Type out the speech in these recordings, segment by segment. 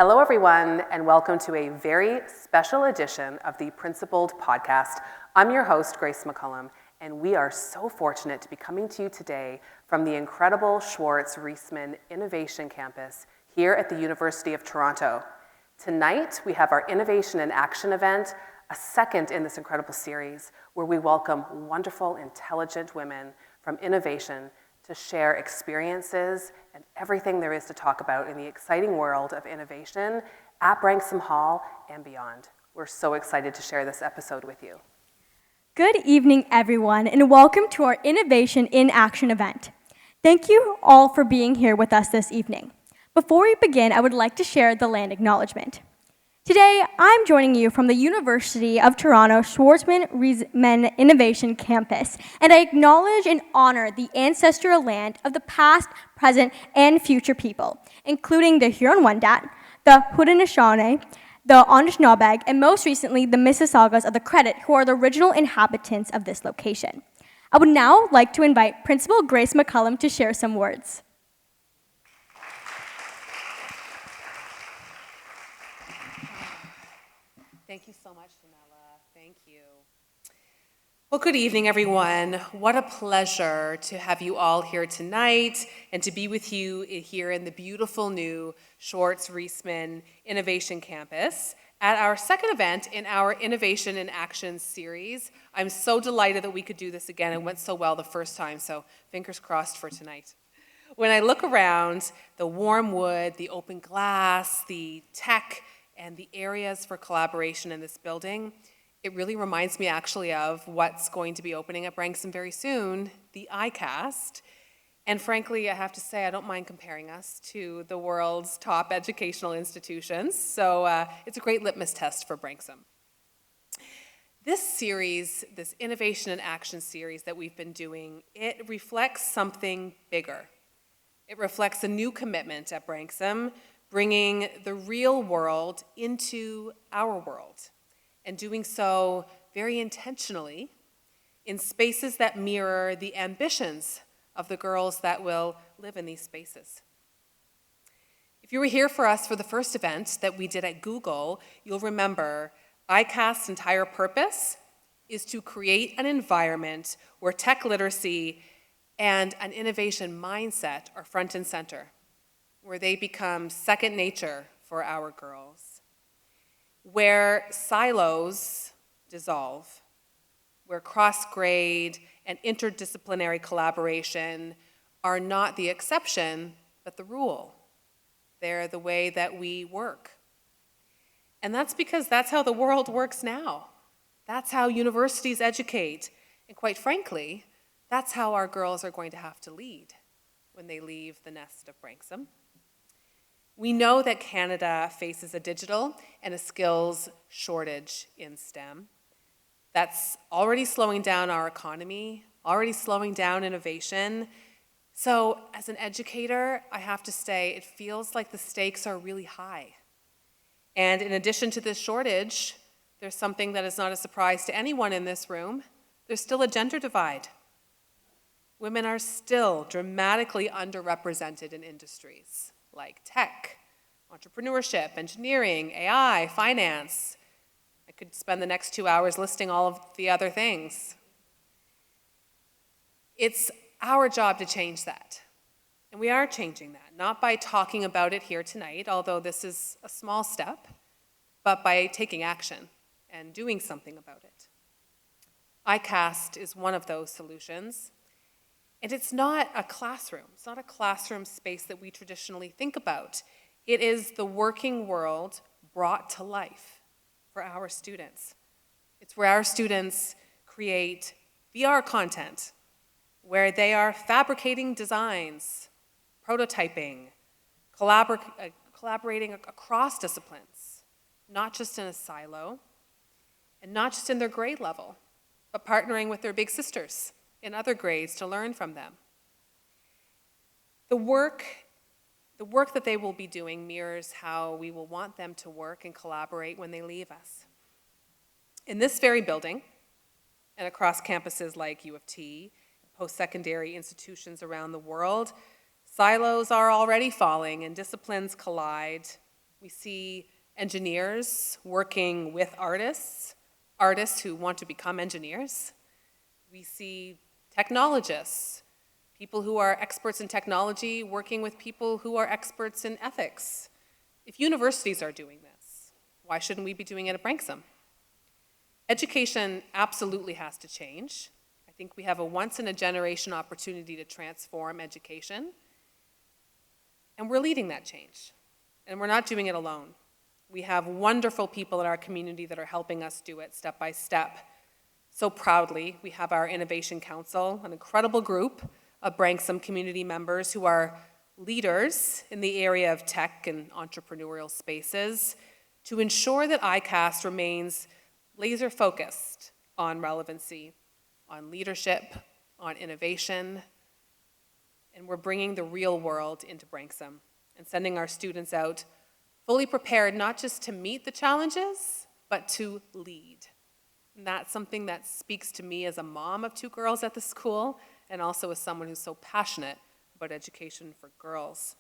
Hello, everyone, and welcome to a very special edition of the PrincipalED podcast. I'm your host, Grace McCallum, and we are so fortunate to be coming to you today from the incredible Schwartz Reisman Innovation Campus here at the University of Toronto. Tonight, we have our Innovation in Action event, a second in this incredible series where we welcome wonderful, intelligent women from innovation to share experiences and everything there is to talk about in the exciting world of innovation at Branksome Hall and beyond. We're so excited to share this episode with you. Good evening, everyone, and welcome to our Innovation in Action event. Thank you all for being here with us this evening. Before we begin, I would like to share the land acknowledgement. Today, I'm joining you from the University of Toronto Schwartz Reisman Innovation Campus, and I acknowledge and honor the ancestral land of the past, present, and future people, including the Huron-Wendat, the Haudenosaunee, the Anishinaabe, and most recently, the Mississaugas of the Credit, who are the original inhabitants of this location. I would now like to invite Principal Grace McCallum to share some words. Thank you so much, Janella. Thank you. Well, good evening, everyone. What a pleasure to have you all here tonight and to be with you here in the beautiful new Schwartz Reisman Innovation Campus at our second event in our Innovation in Action series. I'm so delighted that we could do this again. It went so well the first time, so fingers crossed for tonight. When I look around, the warm wood, the open glass, the tech, and the areas for collaboration in this building, it really reminds me actually of what's going to be opening at Branksome very soon, the iCAST. And frankly, I have to say, I don't mind comparing us to the world's top educational institutions. So it's a great litmus test for Branksome. This series, this Innovation in Action series that we've been doing, it reflects something bigger. It reflects a new commitment at Branksome, bringing the real world into our world, and doing so very intentionally in spaces that mirror the ambitions of the girls that will live in these spaces. If you were here for us for the first event that we did at Google, you'll remember iCast's entire purpose is to create an environment where tech literacy and an innovation mindset are front and center, where they become second nature for our girls, where silos dissolve, where cross-grade and interdisciplinary collaboration are not the exception, but the rule. They're the way that we work. And that's because that's how the world works now. That's how universities educate. And quite frankly, that's how our girls are going to have to lead when they leave the nest of Branksome. We know that Canada faces a digital and a skills shortage in STEM. That's already slowing down our economy, already slowing down innovation. So as an educator, I have to say, it feels like the stakes are really high. And in addition to this shortage, there's something that is not a surprise to anyone in this room. There's still a gender divide. Women are still dramatically underrepresented in industries like tech, entrepreneurship, engineering, AI, finance. I could spend the next 2 hours listing all of the other things. It's our job to change that. And we are changing that, not by talking about it here tonight, although this is a small step, but by taking action and doing something about it. iCAST is one of those solutions. And it's not a classroom. It's not a classroom space that we traditionally think about. It is the working world brought to life for our students. It's where our students create VR content, where they are fabricating designs, prototyping, collaborating across disciplines, not just in a silo, and not just in their grade level, but partnering with their big sisters in other grades to learn from them. The work that they will be doing mirrors how we will want them to work and collaborate when they leave us. In this very building, and across campuses like U of T, post-secondary institutions around the world, silos are already falling and disciplines collide, We see engineers working with artists, artists who want to become engineers. We see technologists, people who are experts in technology working with people who are experts in ethics. If universities are doing this, why shouldn't we be doing it at Branksome? Education absolutely has to change. I think we have a once-in-a-generation opportunity to transform education, and we're leading that change. And we're not doing it alone. We have wonderful people in our community that are helping us do it step by step. So proudly, we have our Innovation Council, an incredible group of Branksome community members who are leaders in the area of tech and entrepreneurial spaces to ensure that iCAST remains laser-focused on relevancy, on leadership, on innovation, and we're bringing the real world into Branksome and sending our students out fully prepared not just to meet the challenges, but to lead. And that's something that speaks to me as a mom of 2 girls at the school, and also as someone who's so passionate about education for girls.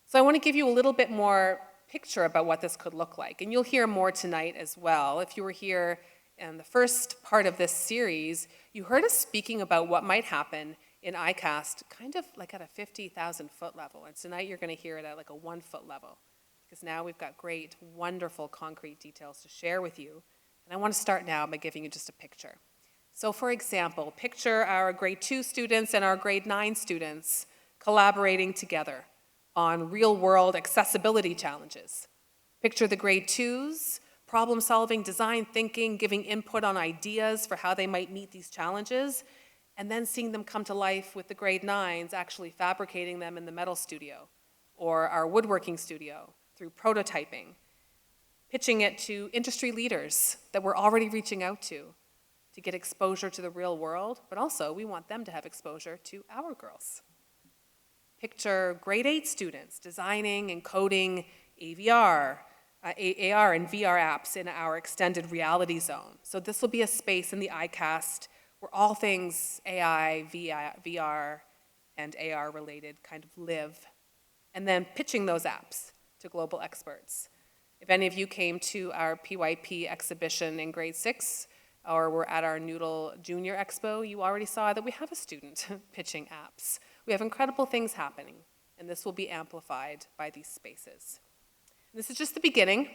So I want to give you a little bit more picture about what this could look like, and you'll hear more tonight as well. If you were here in the first part of this series, you heard us speaking about what might happen in iCAST kind of like at a 50,000 foot level, and tonight you're going to hear it at like a 1 foot level, because now we've got great, wonderful concrete details to share with you. And I want to start now by giving you just a picture. So for example, picture our grade 2 students and our grade 9 students collaborating together on real-world accessibility challenges. Picture the grade 2s problem-solving, design thinking, giving input on ideas for how they might meet these challenges, and then seeing them come to life with the grade 9s actually fabricating them in the metal studio or our woodworking studio through prototyping, pitching it to industry leaders that we're already reaching out to get exposure to the real world, but also we want them to have exposure to our girls. Picture grade 8 students designing and coding AR and VR apps in our extended reality zone. So this will be a space in the iCAST where all things AI, VR, and AR related kind of live, and then pitching those apps to global experts. If any of you came to our PYP exhibition in grade 6, or were at our Noodle Junior Expo, you already saw that we have a student pitching apps. We have incredible things happening, and this will be amplified by these spaces. And this is just the beginning.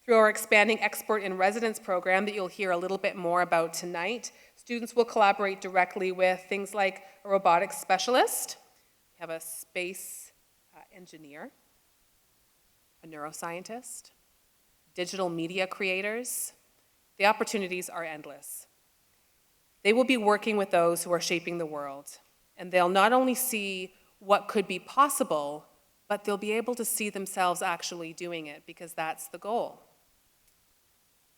Through our expanding Expert in Residence program that you'll hear a little bit more about tonight, students will collaborate directly with things like a robotics specialist, we have a space engineer, a neuroscientist, digital media creators. The opportunities are endless. They will be working with those who are shaping the world, and they'll not only see what could be possible, but they'll be able to see themselves actually doing it, because that's the goal.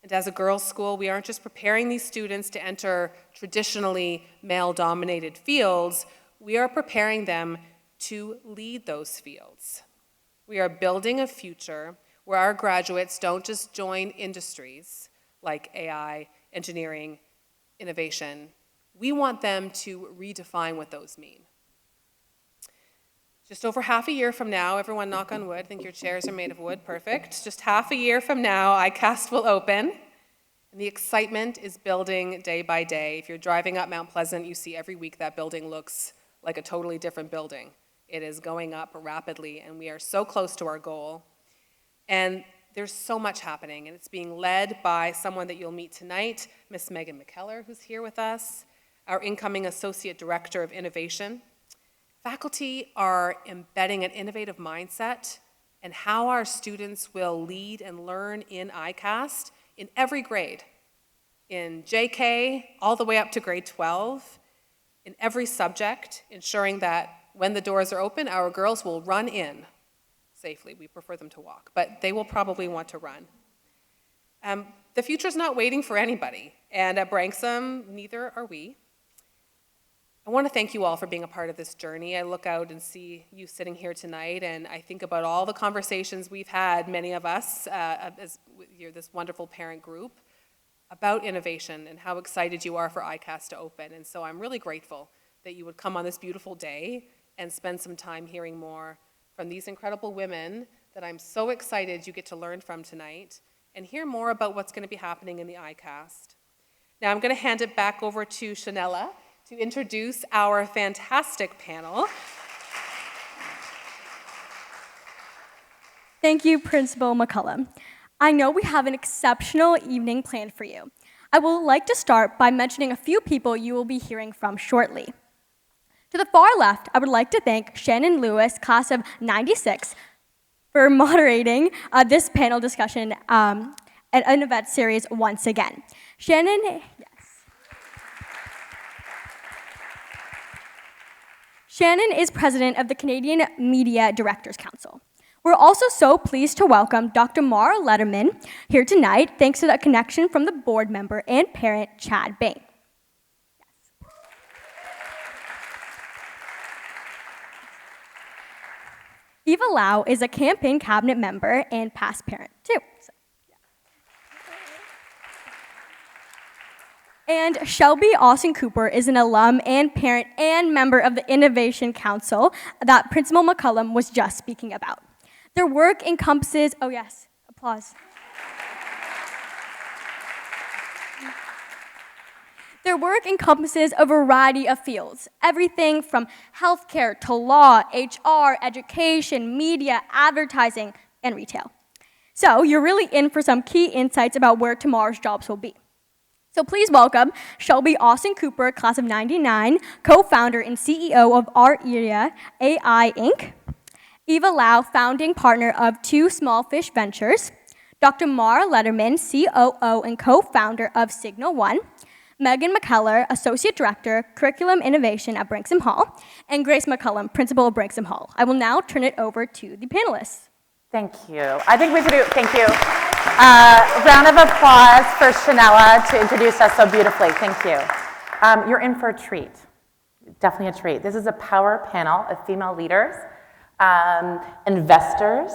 And as a girls' school, we aren't just preparing these students to enter traditionally male-dominated fields, we are preparing them to lead those fields. We are building a future where our graduates don't just join industries like AI, engineering, innovation. We want them to redefine what those mean. Just over half a year from now, everyone knock on wood, I think your chairs are made of wood, perfect. Just half a year from now, iCAST will open, and the excitement is building day by day. If you're driving up Mount Pleasant, you see every week that building looks like a totally different building. It is going up rapidly, and we are so close to our goal. And there's so much happening, and it's being led by someone that you'll meet tonight, Miss Megan McCallum, who's here with us, our incoming Associate Director of Innovation. Faculty are embedding an innovative mindset and how our students will lead and learn in iCAST in every grade, in JK all the way up to grade 12, in every subject, ensuring that when the doors are open, our girls will run in safely. We prefer them to walk, but they will probably want to run. The future's not waiting for anybody, and at Branksome, neither are we. I want to thank you all for being a part of this journey. I look out and see you sitting here tonight, and I think about all the conversations we've had, many of us, as you're this wonderful parent group, about innovation and how excited you are for iCAST to open. And so I'm really grateful that you would come on this beautiful day and spend some time hearing more from these incredible women that I'm so excited you get to learn from tonight and hear more about what's going to be happening in the iCAST. Now I'm going to hand it back over to Shanella to introduce our fantastic panel. Thank you, Principal McCallum. I know we have an exceptional evening planned for you. I would like to start by mentioning a few people you will be hearing from shortly. To the far left, I would like to thank Shannon LEWIS, class of '96, for moderating this panel discussion and an event series once again. Shannon, yes. Shannon is president of the Canadian Media Directors Council. We're also so pleased to welcome Dr. Mara Letterman here tonight, thanks to the connection from the board member and parent, Chad Bain. Yes. Eva Lau is a campaign cabinet member and past parent, too. So, yeah. And Shelby Austin Cooper is an alum and parent and member of the Innovation Council that Principal McCallum was just speaking about. Their work encompasses, oh yes, applause. Their work encompasses a variety of fields, everything from healthcare to law, HR, education, media, advertising, and retail. So you're really in for some key insights about where tomorrow's jobs will be. So please welcome Shelby Austin Cooper, class of '99, co-founder and CEO of Our Area AI Inc., Eva Lau, founding partner of Two Small Fish Ventures, Dr. Mara Letterman, COO and co-founder of Signal One, Megan McKellar, Associate Director, Curriculum Innovation at Branksome Hall, and Grace McCallum, Principal of Branksome Hall. I will now turn it over to the panelists. Thank you. I think we should do, thank you. Round of applause for Shanella to introduce us so beautifully. Thank you. You're in for a treat, definitely a treat. This is a power panel of female leaders, investors,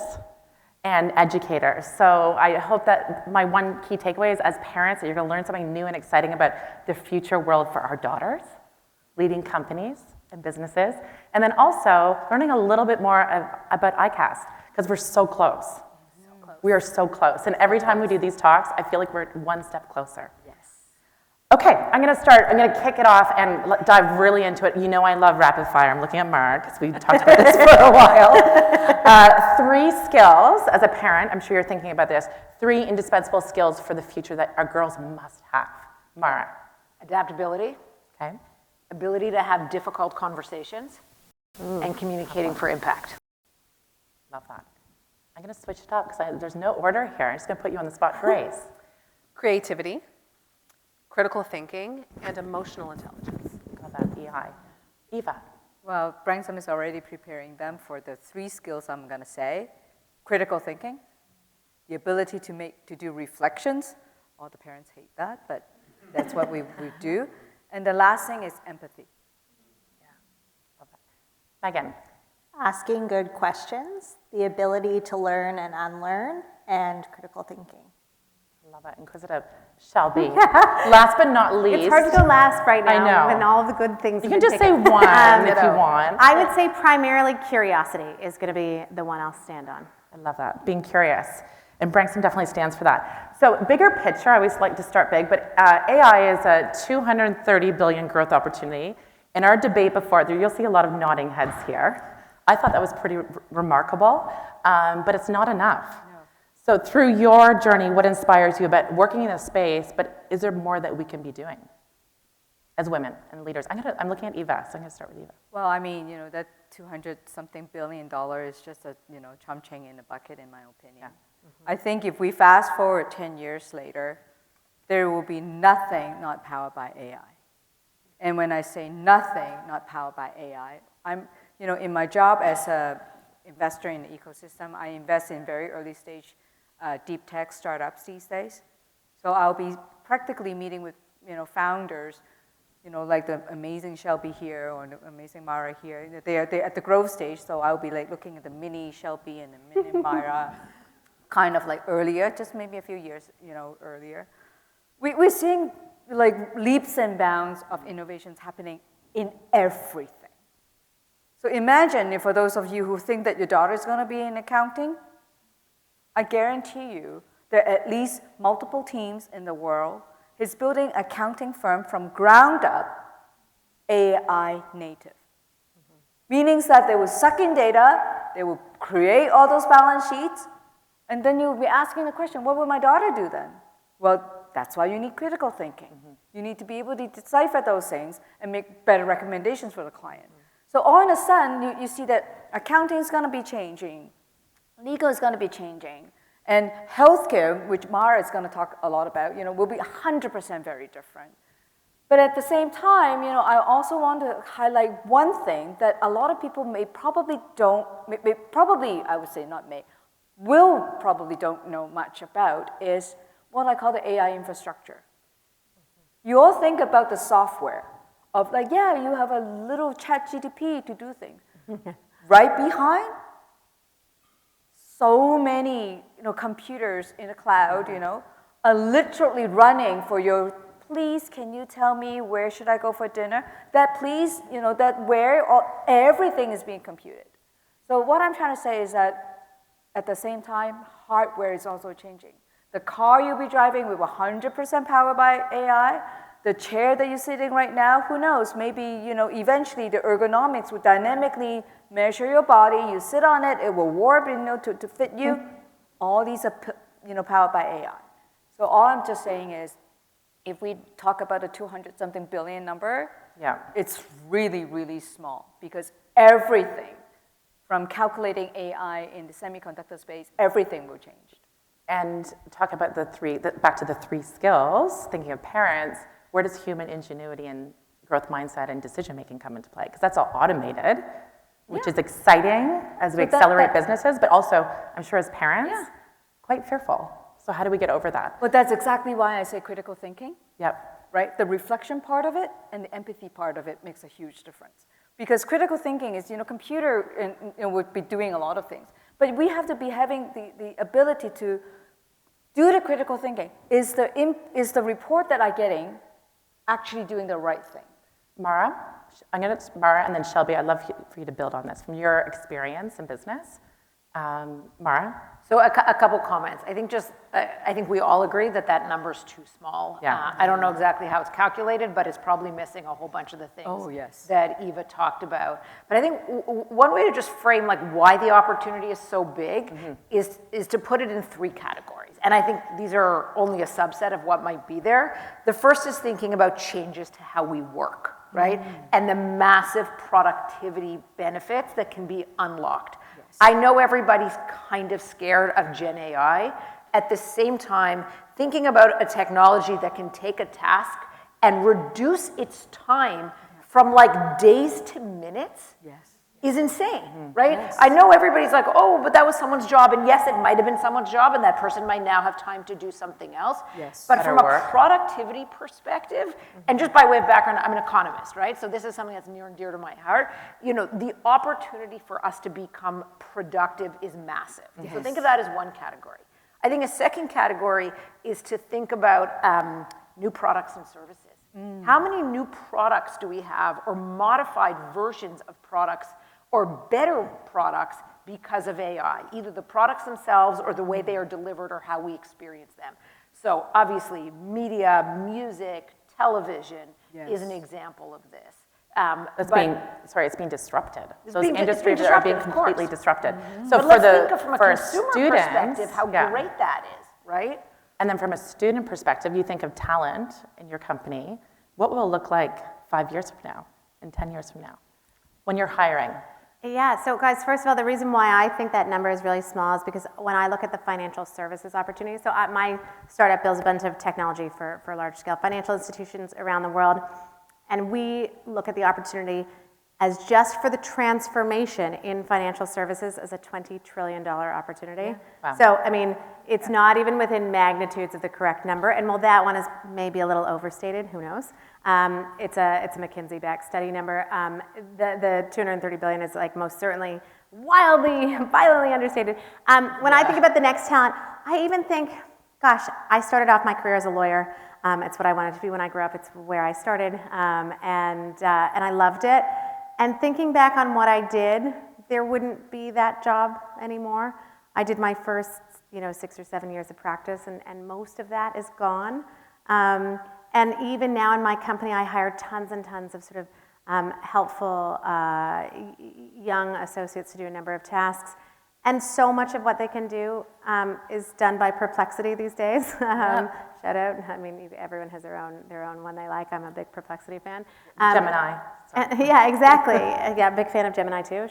and educators. So I hope that my one key takeaway is as parents that you're going to learn something new and exciting about the future world for our daughters, leading companies and businesses, and then also learning a little bit more about iCAST, because we're so close. We are so close. And every time we do these talks, I feel like we're one step closer. Okay, I'm going to start. I'm going to kick it off and dive really into it. You know I love rapid fire. I'm looking at Mark because we've talked about this for a while. 3 skills as a parent. I'm sure you're thinking about this. 3 indispensable skills for the future that our girls must have. Mara. Adaptability. Okay. Ability to have difficult conversations. And communicating for impact. Love that. I'm going to switch it up because there's no order here. I'm just going to put you on the spot. Grace. Creativity, critical thinking, and emotional intelligence. Got that, EI. Eva. Well, Branksome is already preparing them for the 3 skills I'm going to say. Critical thinking, the ability to do reflections. All the parents hate that, but that's what we do. And the last thing is empathy. Yeah, love that. Megan. Asking good questions, the ability to learn and unlearn, and critical thinking. Love it. Inquisitive. Shelby. Last but not least. It's hard to go last right now I know. when all of the good things You have can been just say taken. one if you want. I would say primarily curiosity is going to be the one I'll stand on. I love that. Being curious. And Branksome definitely stands for that. So bigger picture, I always like to start big, but AI is a $230 billion growth opportunity. In our debate before, you'll see a lot of nodding heads here. I thought that was pretty remarkable, but it's not enough. No. So through your journey, what inspires you about working in this space, but is there more that we can be doing as women and leaders? I'm looking at Eva, so I'm going to start with Eva. Well, I mean, that $200-something billion is just a, chumching in a bucket, in my opinion. Yeah. I think if we fast forward 10 years later, there will be nothing not powered by AI. And when I say nothing not powered by AI, in my job as an investor in the ecosystem, I invest in very early stage deep tech startups these days. So I'll be practically meeting with founders, like the amazing Shelby here or the amazing Mara here. They're at the growth stage, so I'll be like looking at the mini Shelby and the mini Mara, kind of like earlier, just maybe a few years earlier. We're seeing like leaps and bounds of innovations happening in everything. So imagine if for those of you who think that your daughter is going to be in accounting, I guarantee you there are at least multiple teams in the world who's building an accounting firm from ground up AI native. Meaning that they will suck in data, they will create all those balance sheets, and then you'll be asking the question, what will my daughter do then? Well, that's why you need critical thinking. You need to be able to decipher those things and make better recommendations for the client. So all of a sudden, you see that accounting is going to be changing, legal is going to be changing, and healthcare, which Mara is going to talk a lot about, will be 100% very different. But at the same time, I also want to highlight one thing that a lot of people will probably don't know much about is what I call the AI infrastructure. You all think about the software of you have a little ChatGPT to do things. Right behind, so many computers in the cloud, are literally running for your, please, can you tell me where should I go for dinner? That please, that where, everything is being computed. So what I'm trying to say is that at the same time, hardware is also changing. The car you'll be driving will be 100% powered by AI. The chair that you're sitting right now, who knows? Maybe, eventually the ergonomics will dynamically measure your body. You sit on it, it will warp, to fit you. All these are, powered by AI. So all I'm just saying is, if we talk about a 200-something billion number, it's really, really small because everything, from calculating AI in the semiconductor space, everything will change. And talk about back to the three skills, thinking of parents, where does human ingenuity and growth mindset and decision-making come into play? Because that's all automated, which is exciting as we accelerate businesses, but also, I'm sure as parents, quite fearful. So how do we get over that? But that's exactly why I say critical thinking. Yep. Right? The reflection part of it and the empathy part of it makes a huge difference. Because critical thinking is, computer would be doing a lot of things. But we have to be having the ability to do the critical thinking. Is the report that I'm getting actually doing the right thing? Mara, Mara and then Shelby, I'd love for you to build on this from your experience in business. Mara? So a couple comments. I think we all agree that number's too small. Yeah. I don't know exactly how it's calculated, but it's probably missing a whole bunch of the things that Eva talked about. But I think one way to just frame why the opportunity is so big is to put it in three categories. And I think these are only a subset of what might be there. The first is thinking about changes to how we work, right? And the massive productivity benefits that can be unlocked. I know everybody's kind of scared of Gen AI. At the same time, thinking about a technology that can take a task and reduce its time from days to minutes is insane, right? Yes. I know everybody's like, oh, but that was someone's job. And yes, it might have been someone's job, and that person might now have time to do something else. Yes. But from a productivity perspective, and just by way of background, I'm an economist, right? So this is something that's near and dear to my heart. The opportunity for us to become productive is massive. Yes. So think of that as one category. I think a second category is to think about new products and services. How many new products do we have, or modified versions of products, or better products because of AI, either the products themselves or the way they are delivered or how we experience them? So obviously, media, music, television is an example of this. It's being disrupted. Those industries are being completely disrupted. So but let's think from a consumer perspective how great that is, right? And then from a student perspective, you think of talent in your company. What will it look like 5 years from now, and 10 years from now, when you're hiring? Yeah, so guys, first of all, the reason why I think that number is really small is because when I look at the financial services opportunity, so my startup builds a bunch of technology for large-scale financial institutions around the world, and we look at the opportunity as just for the transformation in financial services as a $20 trillion opportunity. Yeah. Wow. So, it's not even within magnitudes of the correct number, and while that one is maybe a little overstated, who knows? It's a McKinsey-backed study number. The $230 billion is most certainly violently understated. When I think about the next talent, I even think, gosh, I started off my career as a lawyer. It's what I wanted to be when I grew up. It's where I started, and I loved it. And thinking back on what I did, there wouldn't be that job anymore. I did my first 6 or 7 years of practice, and most of that is gone. And even now in my company, I hire tons and tons of sort of helpful young associates to do a number of tasks. And so much of what they can do is done by Perplexity these days. Shout out. I mean, everyone has their own one they like. I'm a big Perplexity fan. Gemini. Yeah, exactly. Yeah, big fan of Gemini too.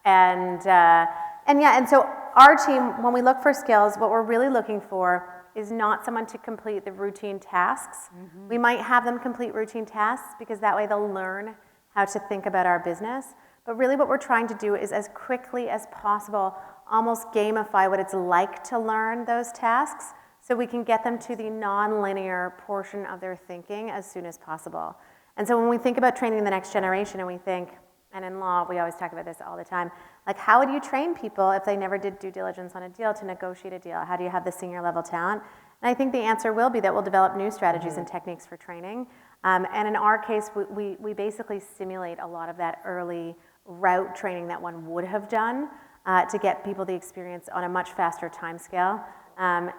And so our team, when we look for skills, what we're really looking for is not someone to complete the routine tasks. We might have them complete routine tasks because that way they'll learn how to think about our business. But really what we're trying to do is as quickly as possible almost gamify what it's like to learn those tasks so we can get them to the non-linear portion of their thinking as soon as possible. And so when we think about training the next generation and we think, and in law we always talk about this all the time, like how would you train people if they never did due diligence on a deal to negotiate a deal? How do you have the senior level talent? And I think the answer will be that we'll develop new strategies and techniques for training. And in our case, we basically simulate a lot of that early route training that one would have done to get people the experience on a much faster time scale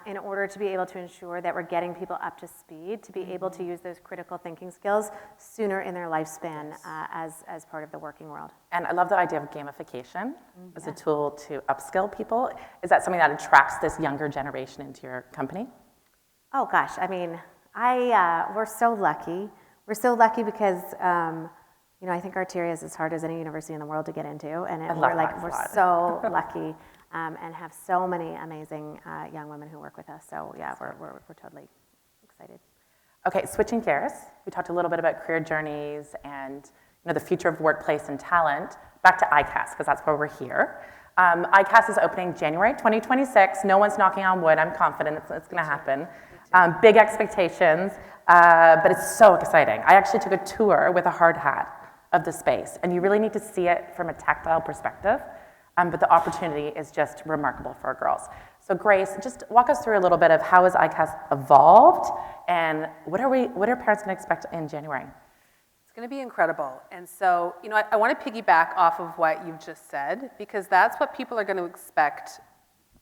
in order to be able to ensure that we're getting people up to speed to be able to use those critical thinking skills sooner in their lifespan as part of the working world. And I love the idea of gamification as a tool to upskill people. Is that something that attracts this younger generation into your company? Oh gosh, I mean, we're so lucky. We're so lucky because I think Arteria is as hard as any university in the world to get into, and we're so lucky and have so many amazing young women who work with us. So yeah, we're totally excited. Okay, switching gears, we talked a little bit about career journeys and the future of workplace and talent. Back to iCAST, because that's where we're here. iCAST is opening January 2026. No one's knocking on wood. I'm confident it's going to happen. Big expectations, but it's so exciting. I actually took a tour with a hard hat of the space, and you really need to see it from a tactile perspective, but the opportunity is just remarkable for our girls. So Grace, just walk us through a little bit of how has iCAST evolved, and what are parents going to expect in January? It's going to be incredible. And so, I want to piggyback off of what you've just said, because that's what people are going to expect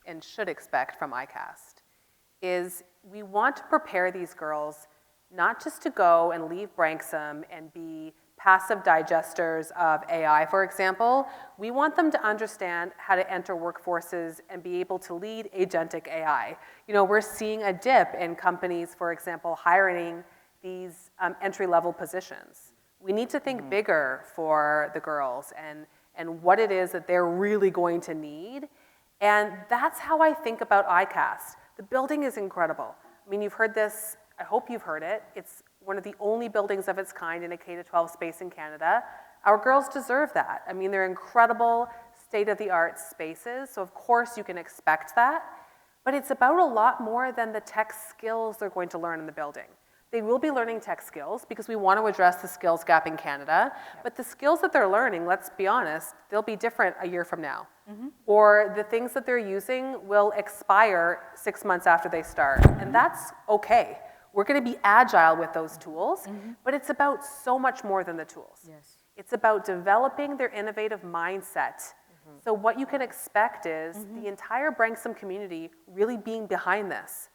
and should expect from iCAST, is we want to prepare these girls not just to go and leave Branksome and be passive digesters of AI, for example. We want them to understand how to enter workforces and be able to lead agentic AI. We're seeing a dip in companies, for example, hiring these entry-level positions. We need to think bigger for the girls and what it is that they're really going to need. And that's how I think about iCAST. The building is incredible. I mean, you've heard this, I hope you've heard it. It's one of the only buildings of its kind in a K-12 space in Canada. Our girls deserve that. I mean, they're incredible state-of-the-art spaces, so of course you can expect that. But it's about a lot more than the tech skills they're going to learn in the building. They will be learning tech skills because we want to address the skills gap in Canada, but the skills that they're learning, let's be honest, they'll be different a year from now. Or the things that they're using will expire 6 months after they start, and that's okay. We're going to be agile with those tools, but it's about so much more than the tools. Yes. It's about developing their innovative mindset. So what you can expect is the entire Branksome community really being behind this,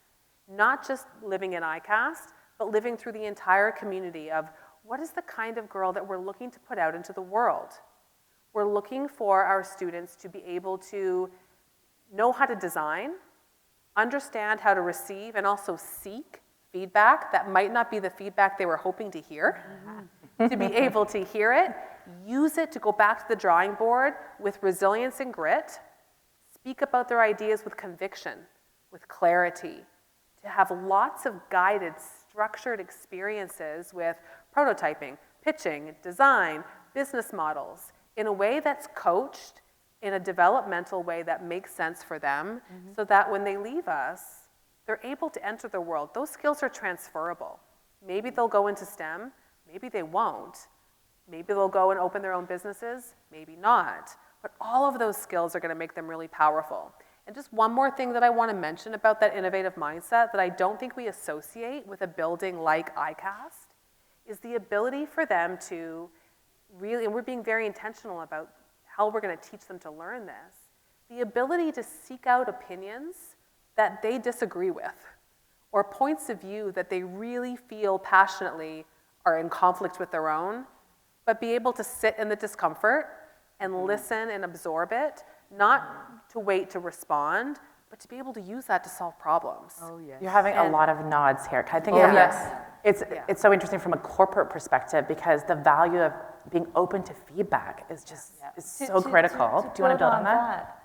not just living in iCAST, but living through the entire community of what is the kind of girl that we're looking to put out into the world. We're looking for our students to be able to know how to design, understand how to receive, and also seek feedback that might not be the feedback they were hoping to hear, to be able to hear it, use it to go back to the drawing board with resilience and grit, speak about their ideas with conviction, with clarity, to have lots of guided, structured experiences with prototyping, pitching, design, business models, in a way that's coached in a developmental way that makes sense for them, so that when they leave us, they're able to enter the world. Those skills are transferable. Maybe they'll go into STEM, maybe they won't. Maybe they'll go and open their own businesses, maybe not. But all of those skills are going to make them really powerful. And just one more thing that I want to mention about that innovative mindset that I don't think we associate with a building like iCAST is the ability for them to really, and we're being very intentional about how we're going to teach them to learn this, the ability to seek out opinions that they disagree with, or points of view that they really feel passionately are in conflict with their own, but be able to sit in the discomfort and listen and absorb it, not to wait to respond, but to be able to use that to solve problems. Oh, yes. You're having a lot of nods here. I think it's so interesting from a corporate perspective because the value of being open to feedback is just is so critical. Do you want to build on that?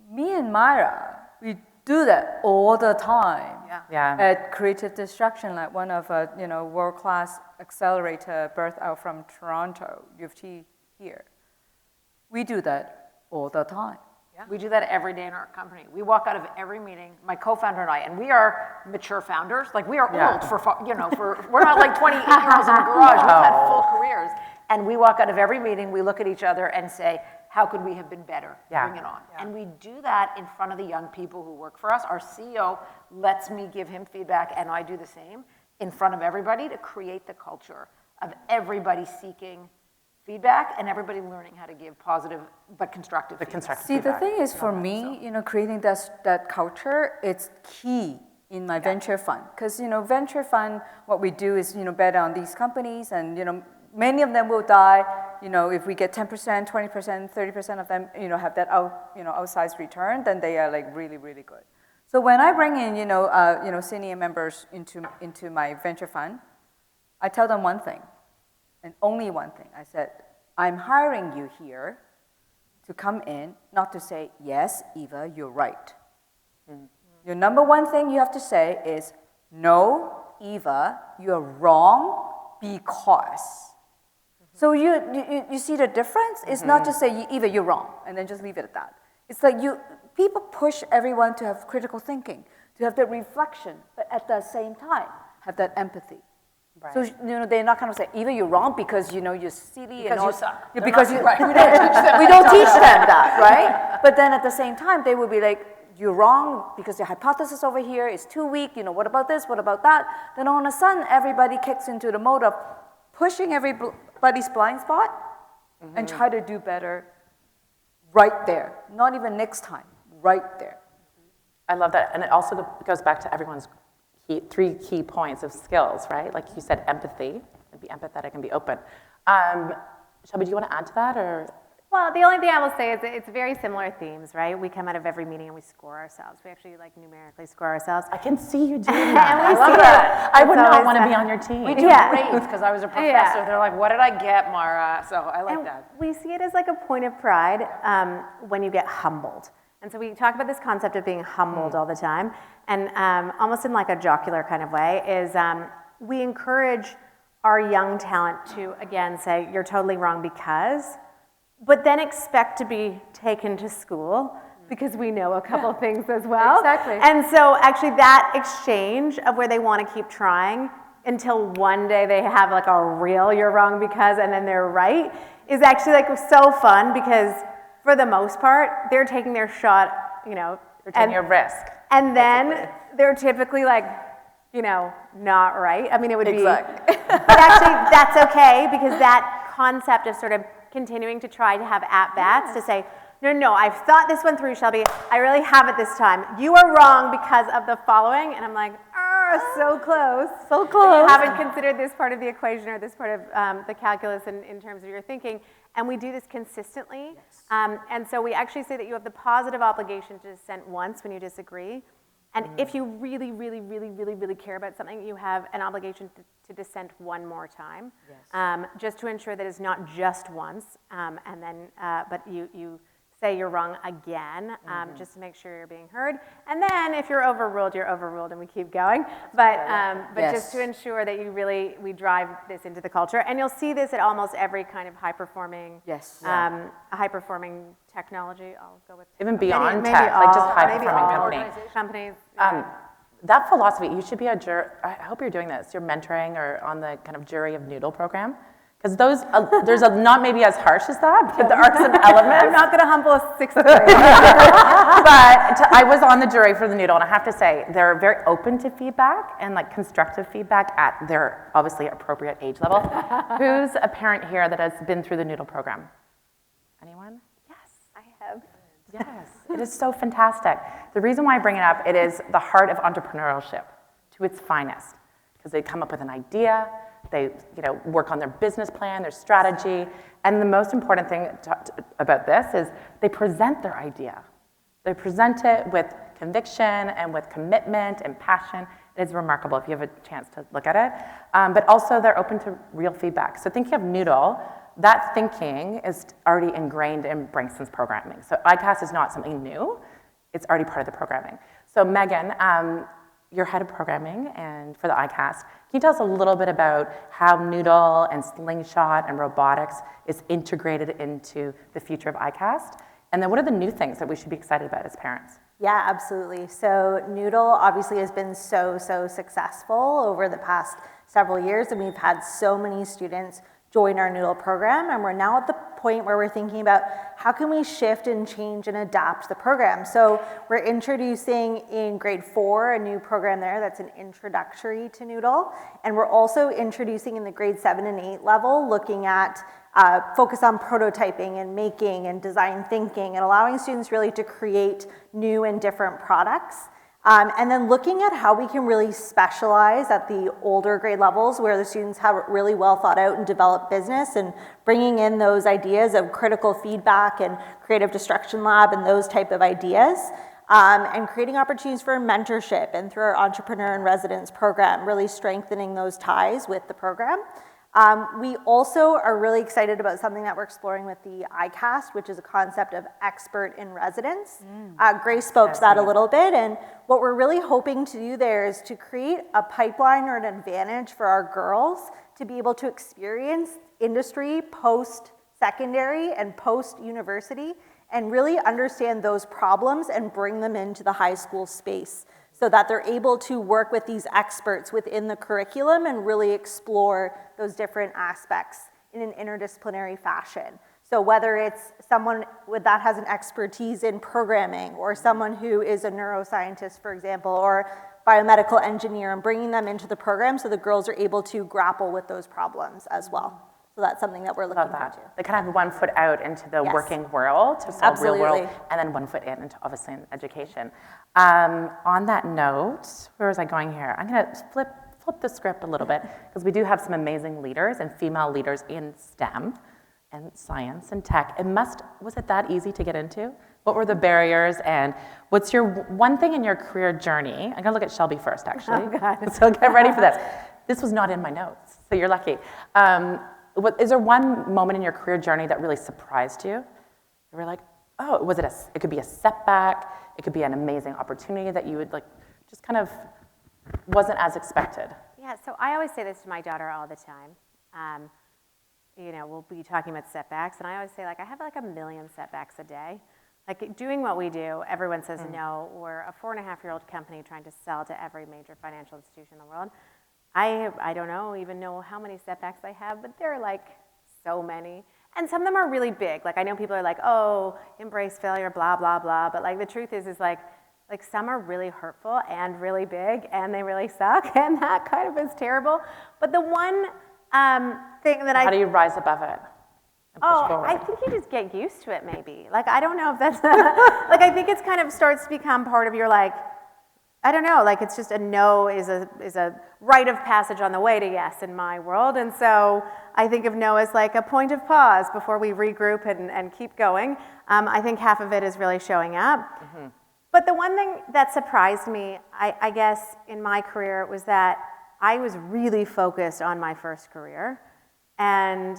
Me and Myra, we do that all the time. Yeah. At Creative Destruction, like one of a world-class accelerator birthed out from Toronto, U of T here. We do that all the time. We do that every day in our company. We walk out of every meeting, my co-founder and I, and we are mature founders. Like we are old we're not like 28-year-olds in a garage. We've had full careers. And we walk out of every meeting, we look at each other and say, how could we have been better? Yeah. Bring it on. And we do that in front of the young people who work for us. Our CEO lets me give him feedback and I do the same in front of everybody to create the culture of everybody seeking feedback and everybody learning how to give positive but constructive feedback. See, the thing is for me, creating that culture, it's key in my venture fund. Because, venture fund, what we do is, bet on these companies and, many of them will die. If we get 10%, 20%, 30% of them, have that outsized return, then they are like really, really good. So when I bring in, senior members into my venture fund, I tell them one thing. And only one thing. I said, I'm hiring you here to come in, not to say, yes, Eva, you're right. Your number one thing you have to say is, no, Eva, you're wrong because. So you see the difference? It's not just say, Eva, you're wrong, and then just leave it at that. It's like people push everyone to have critical thinking, to have that reflection, but at the same time, have that empathy. Right. So they're not going to say, Eva, you're wrong because you're silly because you suck. Because we don't teach them that, right? But then at the same time, they will be like, you're wrong because your hypothesis over here is too weak. What about this? What about that? Then all of a sudden, everybody kicks into the mode of pushing everybody's blind spot and try to do better right there. Not even next time, right there. I love that, and it also goes back to everyone's three key points of skills, right? Like you said, empathy, and be empathetic and be open. Shelby, do you want to add to that, or? Well, the only thing I will say is that it's very similar themes, right? We come out of every meeting and we score ourselves. We actually numerically score ourselves. I can see you doing that. I love that. I would not want to be on your team. We do great because I was a professor. They're like, what did I get, Mara? So I like that. We see it as like a point of pride when you get humbled. And so we talk about this concept of being humbled all the time, and almost in like a jocular kind of way, is we encourage our young talent to, again, say, you're totally wrong because, but then expect to be taken to school because we know a couple things as well. Exactly. And so actually that exchange of where they want to keep trying until one day they have like a real you're wrong because, and then they're right, is actually like so fun because for the most part, they're taking their shot, they're taking a risk. And then they're typically like, not right. I mean, it would be, but actually that's okay because that concept of sort of continuing to try to have at-bats to say, no, I've thought this one through, Shelby. I really have it this time. You are wrong because of the following. And I'm like, so close. So close. You haven't considered this part of the equation or this part of the calculus in terms of your thinking. And we do this consistently. Yes. And so we actually say that you have the positive obligation to dissent once when you disagree. And if you really, really, really, really, really care about something, you have an obligation to dissent one more time, just to ensure that it's not just once, and then, but you say you're wrong again, just to make sure you're being heard. And then if you're overruled, and we keep going. But just to ensure that we drive this into the culture. And you'll see this at almost every kind of high-performing high-performing technology. I'll go with even beyond tech, like just high-performing companies. That philosophy, you should be a jury. I hope you're doing this. You're mentoring or on the kind of jury of Noodle program. Because those, there's not maybe as harsh as that, but there are some elements. I'm not going to humble a sixth grader. But I was on the jury for the Noodle, and I have to say, they're very open to feedback and like constructive feedback at their obviously appropriate age level. Who's a parent here that has been through the Noodle program? Anyone? Yes, I have. Yes, it is so fantastic. The reason why I bring it up, it is the heart of entrepreneurship to its finest, because they come up with an idea, they work on their business plan, their strategy, and the most important thing about this is they present their idea. They present it with conviction and with commitment and passion. It is remarkable if you have a chance to look at it. But also they're open to real feedback. So thinking of Noodle, that thinking is already ingrained in Branksome's programming. So iCAST is not something new. It's already part of the programming. So Megan, you're head of programming and for the iCAST. Can you tell us a little bit about how Noodle and Slingshot and robotics is integrated into the future of iCAST? And then what are the new things that we should be excited about as parents? Yeah, absolutely. So Noodle obviously has been so successful over the past several years, and we've had so many students join our Noodle program, and we're now at the point where we're thinking about how can we shift and change and adapt the program. So we're introducing in grade 4 a new program there that's an introductory to Noodle, and we're also introducing in the grade 7 and 8 level, looking at focus on prototyping and making and design thinking and allowing students really to create new and different products. And then looking at how we can really specialize at the older grade levels where the students have really well thought out and developed business, and bringing in those ideas of critical feedback and creative destruction lab and those type of ideas, and creating opportunities for mentorship, and through our entrepreneur in residence program, really strengthening those ties with the program. We also are really excited about something that we're exploring with the iCAST, which is a concept of expert in residence. Grace spoke to that a little bit, and what we're really hoping to do there is to create a pipeline or an advantage for our girls to be able to experience industry post-secondary and post-university and really understand those problems and bring them into the high school space, so that they're able to work with these experts within the curriculum and really explore those different aspects in an interdisciplinary fashion. So whether it's someone that has an expertise in programming, or someone who is a neuroscientist, for example, or biomedical engineer, and bringing them into the program so the girls are able to grapple with those problems as well. So that's something that we're looking into. They kind of have 1 foot out into the working world to solve real world, and then 1 foot in into obviously in education. On that note, where was I going here? I'm going to flip the script a little bit, because we do have some amazing leaders and female leaders in STEM and science and tech. Was it that easy to get into? What were the barriers, and what's your one thing in your career journey? I'm going to look at Shelby first, actually. Oh, God. So get ready for this. This was not in my notes, so you're lucky. Is there one moment in your career journey that really surprised you? You were like, oh, it could be a setback, it could be an amazing opportunity that you would just kind of wasn't as expected. Yeah, so I always say this to my daughter all the time. We'll be talking about setbacks, and I always say, I have a million setbacks a day. Doing what we do, everyone says no. We're a 4.5-year-old company trying to sell to every major financial institution in the world. I don't even know how many setbacks I have, but there are so many. And some of them are really big. I know people are like, oh, embrace failure, blah, blah, blah. But the truth is some are really hurtful and really big, and they really suck, and that kind of is terrible. But the one thing that How do you rise above it? I think you just get used to it, maybe. I don't know if that's, I think it's kind of starts to become part of your, I don't know, it's just a no is a rite of passage on the way to yes in my world. And so I think of no as a point of pause before we regroup and keep going. I think half of it is really showing up. Mm-hmm. But the one thing that surprised me, I guess, in my career was that I was really focused on my first career. And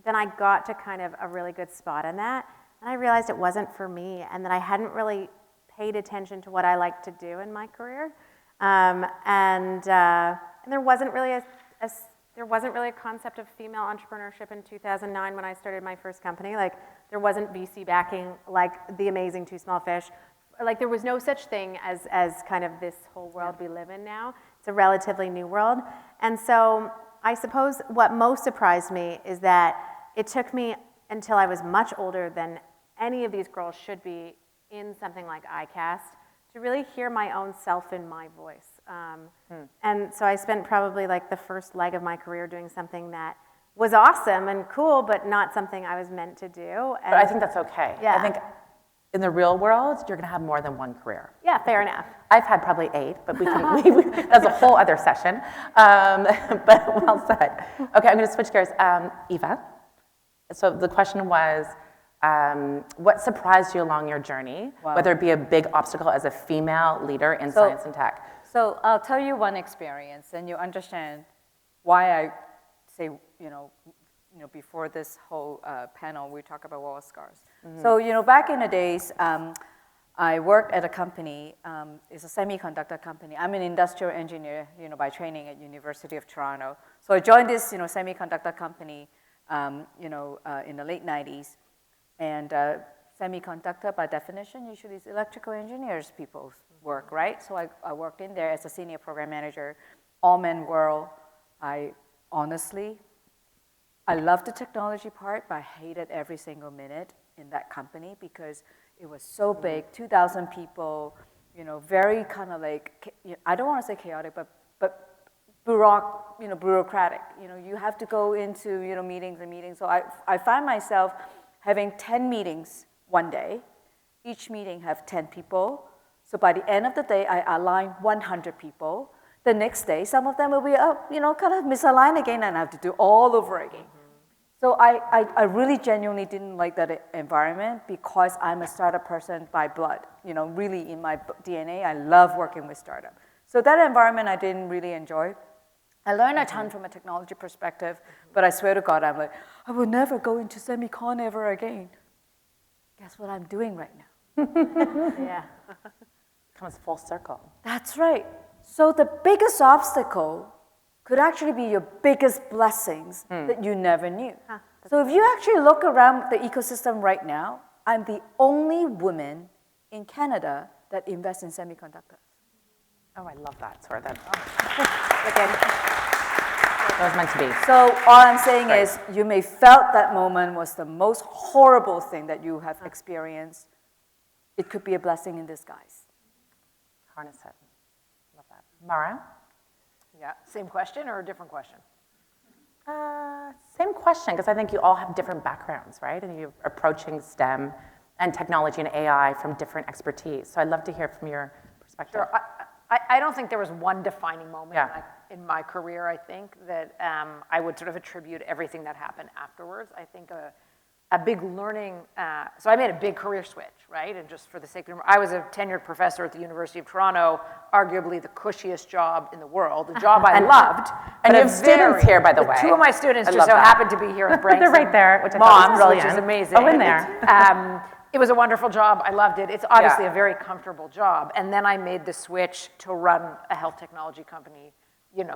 then I got to kind of a really good spot in that. And I realized it wasn't for me, and that I hadn't really paid attention to what I like to do in my career, and there wasn't really a concept of female entrepreneurship in 2009 when I started my first company. There wasn't VC backing like the amazing Too Small Fish. There was no such thing as kind of this whole world we live in now. It's a relatively new world, and so I suppose what most surprised me is that it took me until I was much older than any of these girls should be in something like iCAST to really hear my own self in my voice. And so I spent probably the first leg of my career doing something that was awesome and cool, but not something I was meant to do. And but I think that's okay. Yeah. I think in the real world, you're going to have more than one career. Yeah, fair enough. I've had probably 8, but that's a whole other session. But well said. Okay, I'm going to switch gears. Eva, so the question was, what surprised you along your journey, whether it be a big obstacle as a female leader in science and tech? So I'll tell you one experience, and you understand why I say, before this whole panel, we talk about wall scars. So, back in the days, I worked at a company, it's a semiconductor company. I'm an industrial engineer, by training at University of Toronto. So I joined this, semiconductor company, in the late 90s. And semiconductor, by definition, usually is electrical engineers people's work, right? So I worked in there as a senior program manager, all-men world. I loved the technology part, but I hated every single minute in that company because it was so big, 2,000 people, very kind of like, I don't want to say chaotic, but bureaucratic. You have to go into, meetings and meetings. So I find myself having 10 meetings one day. Each meeting have 10 people. So by the end of the day, I align 100 people. The next day, some of them will be, kind of misaligned again, and I have to do all over again. So I really genuinely didn't like that environment because I'm a startup person by blood. Really in my DNA, I love working with startup. So that environment I didn't really enjoy. I learned a ton from a technology perspective, but I swear to God, I'm like, I will never go into semicon ever again. Guess what I'm doing right now? Yeah. Comes full circle. That's right. So the biggest obstacle could actually be your biggest blessings that you never knew. So if you actually look around the ecosystem right now, I'm the only woman in Canada that invests in semiconductors. Oh, I love that. Sorry, that was meant to be. So all I'm saying is you may felt that moment was the most horrible thing that you have experienced. It could be a blessing in disguise. Harness it. Love that. Mara? Yeah, same question or a different question? Same question, because I think you all have different backgrounds, right? And you're approaching STEM and technology and AI from different expertise. So I'd love to hear from your perspective. Sure. I don't think there was one defining moment in my career, I think, that I would sort of attribute everything that happened afterwards. I think a big learning, so I made a big career switch, right? And just for the sake of, I was a tenured professor at the University of Toronto, arguably the cushiest job in the world, a job I loved. And you have students here, by the way. 2 of my students just so happened to be here at Branksome. They're right there, which I thought was brilliant. Which is amazing. Oh, in there. It was a wonderful job. I loved it. It's obviously a very comfortable job. And then I made the switch to run a health technology company,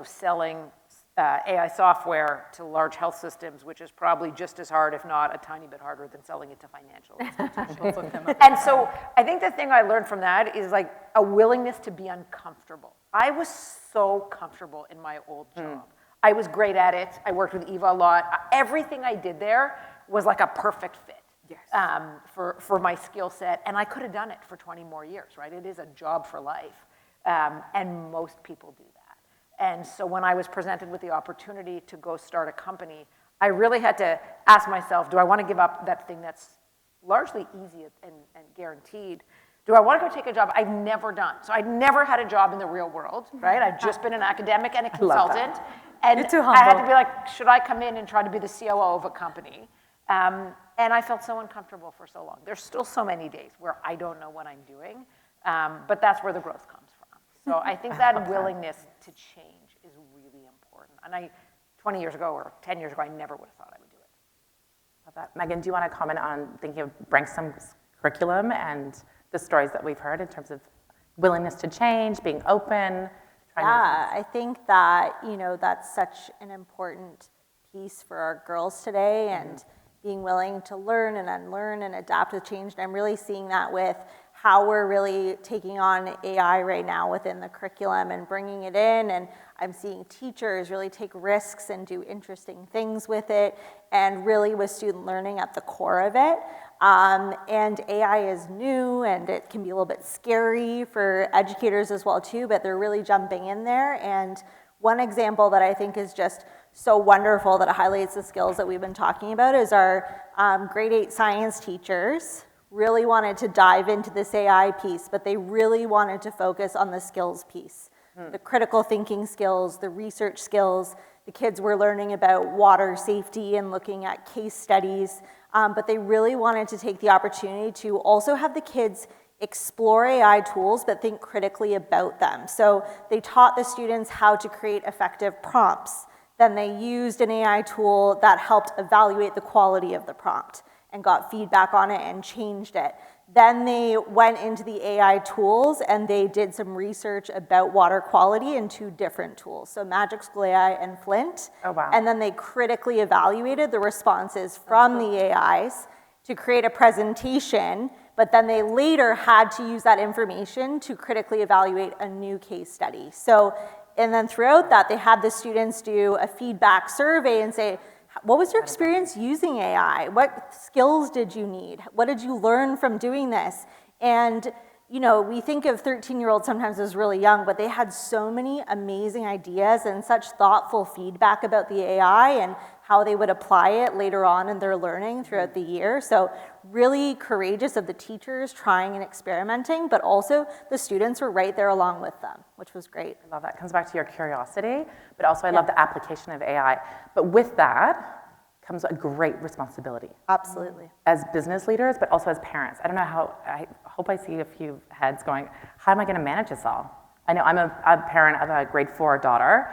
selling AI software to large health systems, which is probably just as hard, if not a tiny bit harder, than selling it to financial institutions. And so I think the thing I learned from that is like a willingness to be uncomfortable. I was so comfortable in my old job. I was great at it. I worked with Eva a lot. Everything I did there was like a perfect fit. For my skill set, and I could have done it for 20 more years, right? It is a job for life, and most people do that. And so when I was presented with the opportunity to go start a company, I really had to ask myself, do I want to give up that thing that's largely easy and guaranteed? Do I want to go take a job I've never done? So I'd never had a job in the real world, right? I've just been an academic and a consultant. And You're too humble. I had to be like, should I come in and try to be the COO of a company? And I felt so uncomfortable for so long. There's still so many days where I don't know what I'm doing, but that's where the growth comes from. So I think that willingness to change is really important. And 20 years ago or 10 years ago, I never would have thought I would do it. Love that. Megan, do you want to comment on thinking of Branksome's curriculum and the stories that we've heard in terms of willingness to change, being open? I think that, that's such an important piece for our girls today, and being willing to learn and unlearn and adapt to change. And I'm really seeing that with how we're really taking on AI right now within the curriculum and bringing it in. And I'm seeing teachers really take risks and do interesting things with it, and really with student learning at the core of it. And AI is new, and it can be a little bit scary for educators as well too, but they're really jumping in there. And one example that I think is just so wonderful that it highlights the skills that we've been talking about is our grade 8 science teachers really wanted to dive into this AI piece, but they really wanted to focus on the skills piece, the critical thinking skills, the research skills. The kids were learning about water safety and looking at case studies, but they really wanted to take the opportunity to also have the kids explore AI tools, but think critically about them. So they taught the students how to create effective prompts. Then they used an AI tool that helped evaluate the quality of the prompt and got feedback on it and changed it. Then they went into the AI tools and they did some research about water quality in 2 different tools, so Magic School AI and Flint. Oh, wow. And then they critically evaluated the responses from the AIs to create a presentation, but then they later had to use that information to critically evaluate a new case study. So, and then throughout that, they had the students do a feedback survey and say, what was your experience using AI? What skills did you need? What did you learn from doing this? And you know, we think of 13-year-olds sometimes as really young, but they had so many amazing ideas and such thoughtful feedback about the AI and how they would apply it later on in their learning throughout the year. So really courageous of the teachers trying and experimenting, but also the students were right there along with them, which was great. I love that. It comes back to your curiosity, but also I love the application of AI. But with that comes a great responsibility. Absolutely. As business leaders, but also as parents. I don't know how, I hope I see a few heads going, how am I going to manage this all? I know I'm a parent of a grade 4 daughter,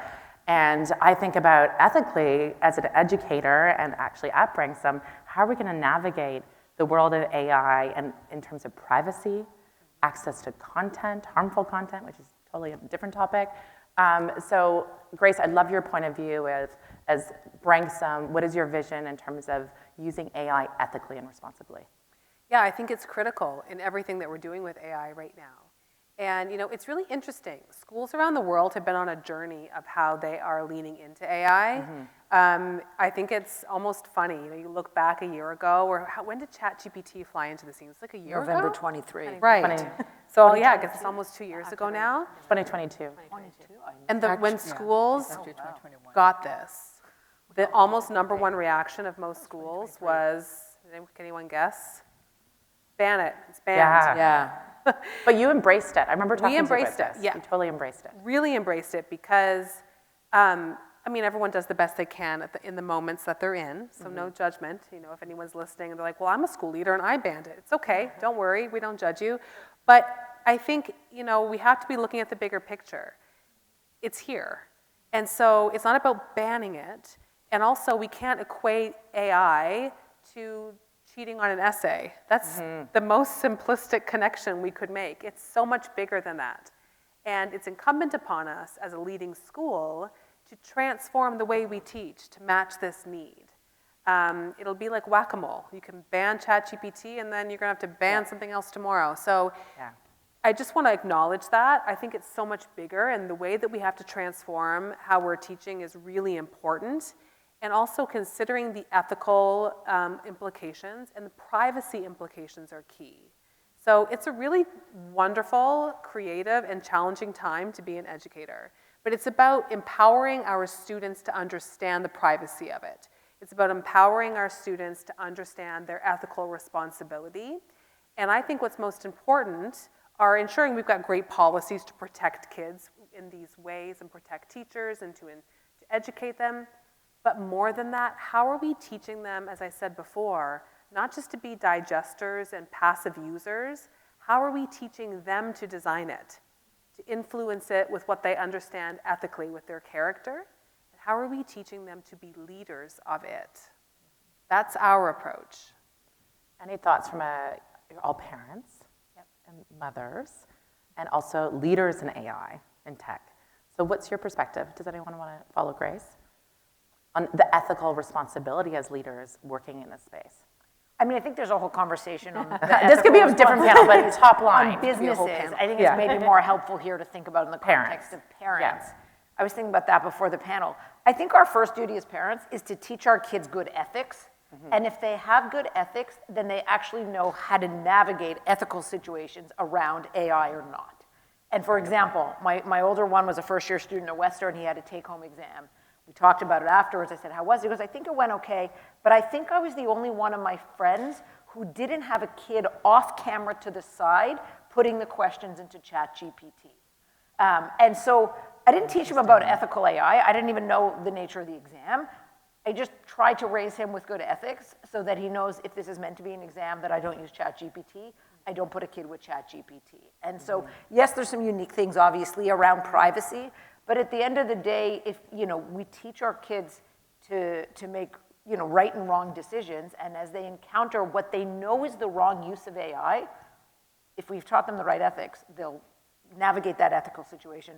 and I think about ethically as an educator and actually at Branksome, how are we going to navigate the world of AI and in terms of privacy, access to content, harmful content, which is totally a different topic. So Grace, I'd love your point of view as Branksome. What is your vision in terms of using AI ethically and responsibly? Yeah, I think it's critical in everything that we're doing with AI right now. And you know, it's really interesting. Schools around the world have been on a journey of how they are leaning into AI. I think it's almost funny. You know, you look back a year ago, or when did ChatGPT fly into the scene? It's like a year November ago? 23. Right. So yeah, I guess it's almost 2 years ago now. 2022. And when schools got this, the almost #1 reaction of most schools was, can anyone guess? Ban it. It's banned. Yeah. But you embraced it. I remember talking to you about this. We embraced it, yeah. You totally embraced it. Really embraced it because, I mean, everyone does the best they can in the moments that they're in, so no judgment. You know, if anyone's listening and they're like, well, I'm a school leader and I banned it. It's okay, don't worry, we don't judge you. But I think, you know, we have to be looking at the bigger picture. It's here. And so it's not about banning it. And also, we can't equate AI to cheating on an essay. That's the most simplistic connection we could make. It's so much bigger than that. And it's incumbent upon us as a leading school to transform the way we teach to match this need. It'll be like whack-a-mole. You can ban ChatGPT and then you're gonna have to ban something else tomorrow. So I just wanna acknowledge that. I think it's so much bigger, and the way that we have to transform how we're teaching is really important. And also considering the ethical implications and the privacy implications are key. So it's a really wonderful, creative, and challenging time to be an educator. But it's about empowering our students to understand the privacy of it. It's about empowering our students to understand their ethical responsibility. And I think what's most important are ensuring we've got great policies to protect kids in these ways and protect teachers and to educate them. But more than that, how are we teaching them, as I said before, not just to be digesters and passive users, how are we teaching them to design it, to influence it with what they understand ethically with their character? And how are we teaching them to be leaders of it? That's our approach. Any thoughts from you're all parents and mothers, and also leaders in AI and tech. So what's your perspective? Does anyone want to follow Grace on the ethical responsibility as leaders working in this space? I mean, I think there's a whole conversation on this could be a different panel, but top line. On businesses. I think it's maybe more helpful here to think about in the context of parents. Yes. I was thinking about that before the panel. I think our first duty as parents is to teach our kids good ethics. And if they have good ethics, then they actually know how to navigate ethical situations around AI or not. And for example, my older one was a first-year student at Western. He had a take-home exam. We talked about it afterwards. I said, how was it? He goes, I think it went okay, but I think I was the only one of my friends who didn't have a kid off camera to the side putting the questions into ChatGPT. And so I didn't teach him about ethical AI. I didn't even know the nature of the exam. I just tried to raise him with good ethics so that he knows if this is meant to be an exam that I don't use ChatGPT. I don't put a kid with ChatGPT. And so, yes, there's some unique things, obviously, around privacy. But at the end of the day, if we teach our kids to make right and wrong decisions, and as they encounter what they know is the wrong use of AI, if we've taught them the right ethics, they'll navigate that ethical situation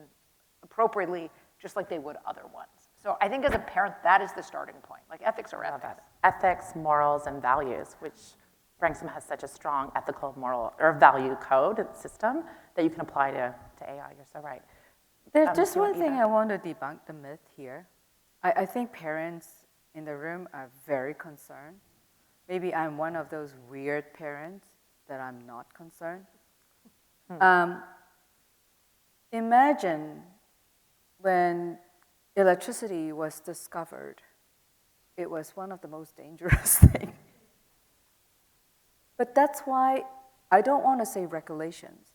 appropriately, just like they would other ones. So I think as a parent, that is the starting point. Like ethics are ethics. Ethics, morals, and values, which Branksome has such a strong ethical, moral, or value code system that you can apply to AI. You're so right. There's just one thing I want to debunk the myth here. I think parents in the room are very concerned. Maybe I'm one of those weird parents that I'm not concerned. Imagine when electricity was discovered, it was one of the most dangerous things. But that's why I don't want to say regulations,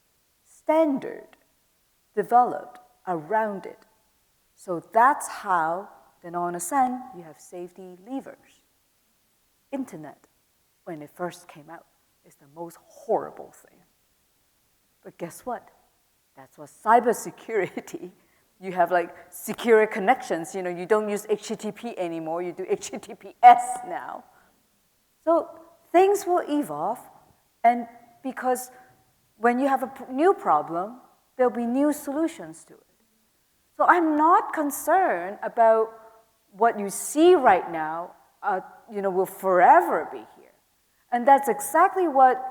standard developed around it. So that's how, then all of a sudden, you have safety levers. Internet, when it first came out, is the most horrible thing. But guess what? That's what cybersecurity. You have like secure connections. You don't use HTTP anymore. You do HTTPS now. So things will evolve, and because when you have a new problem, there'll be new solutions to it. So I'm not concerned about what you see right now, will forever be here. And that's exactly what,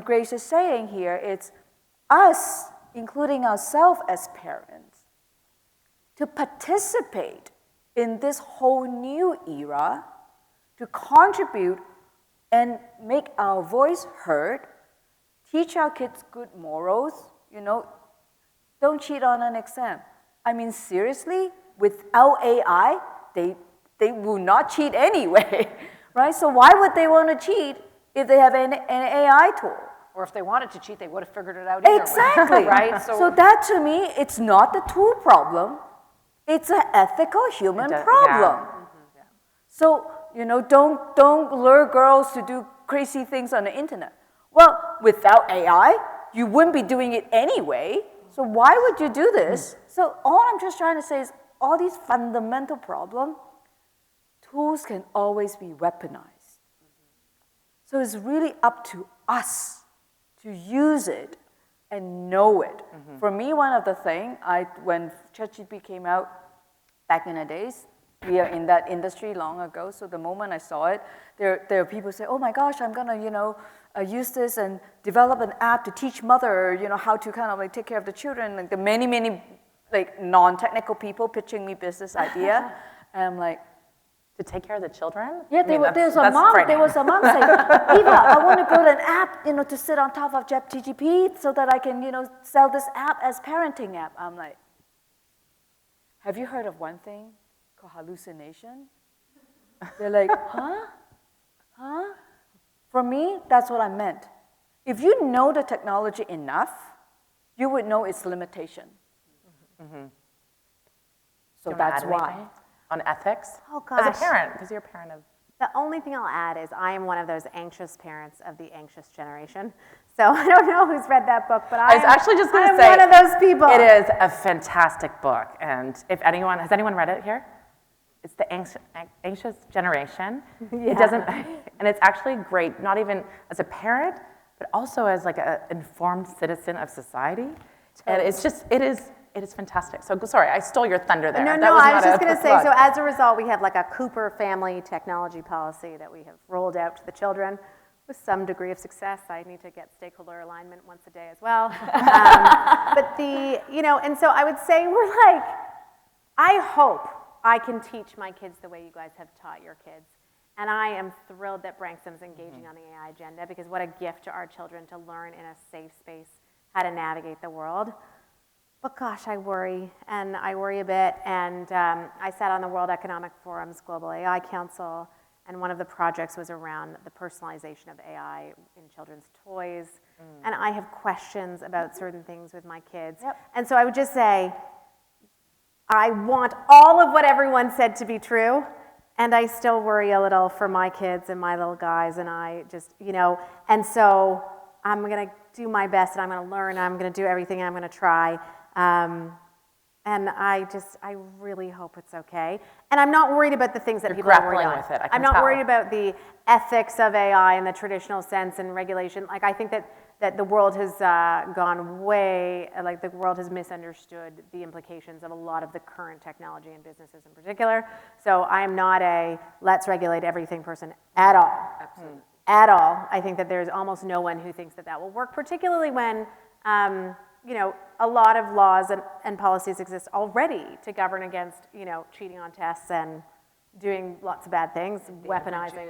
Grace is saying here. It's us, including ourselves as parents, to participate in this whole new era, to contribute and make our voice heard, teach our kids good morals, don't cheat on an exam. I mean, seriously, without AI, they will not cheat anyway, right? So why would they want to cheat if they have an AI tool? Or if they wanted to cheat, they would have figured it out either Exactly. way, right? So that, to me, it's not the tool problem. It's an ethical human problem. Yeah. So, don't lure girls to do crazy things on the internet. Well, without AI, you wouldn't be doing it anyway. So why would you do this? So all I'm just trying to say is all these fundamental problems, tools can always be weaponized. So it's really up to us to use it and know it. For me, one of the things, when ChatGPT came out back in the days, we are in that industry long ago, so the moment I saw it, there are people say, oh my gosh, I'm gonna, use this and develop an app to teach mother, how to kind of like take care of the children, like the many, like non-technical people pitching me business idea, and I'm like, To take care of the children? yeah, there was a mom saying, Eva, I want to build an app, to sit on top of ChatGPT so that I can, sell this app as parenting app. I'm like, have you heard of one thing called hallucination? They're like, huh? For me, that's what I meant. If you know the technology enough, you would know its limitation. So that's why. On ethics? Oh, gosh. As a parent, because you're a parent of... The only thing I'll add is I am one of those anxious parents of the anxious generation. So I don't know who's read that book, but I was actually just going to say... I'm one of those people. It is a fantastic book, and if anyone... Has anyone read it here? It's the anxious generation. Yeah. It doesn't... And it's actually great, not even as a parent, but also as like an informed citizen of society. And it's just... It is fantastic. So sorry, I stole your thunder there. No, I was just going to say, so as a result, we have like a Cooper family technology policy that we have rolled out to the children with some degree of success. I need to get stakeholder alignment once a day as well. And so I would say we're like, I hope I can teach my kids the way you guys have taught your kids. And I am thrilled that Branksome's engaging on the AI agenda, because what a gift to our children to learn in a safe space how to navigate the world. But gosh, I worry a bit. And I sat on the World Economic Forum's Global AI Council, and one of the projects was around the personalization of AI in children's toys. And I have questions about certain things with my kids. And so I would just say, I want all of what everyone said to be true, and I still worry a little for my kids and my little guys, and I just, and so I'm gonna do my best, and I'm gonna learn, and I'm gonna do everything, and I'm gonna try. And I really hope it's okay. And I'm not worried about the things that people are worried grappling about. with it, I can I'm not tell. worried about the ethics of AI in the traditional sense and regulation. Like, I think that the world has gone way, like the world has misunderstood the implications of a lot of the current technology in businesses in particular. So I am not a let's regulate everything person at all. Absolutely. At all. I think that there's almost no one who thinks that that will work, particularly when, a lot of laws and policies exist already to govern against, cheating on tests and doing lots of bad things, weaponizing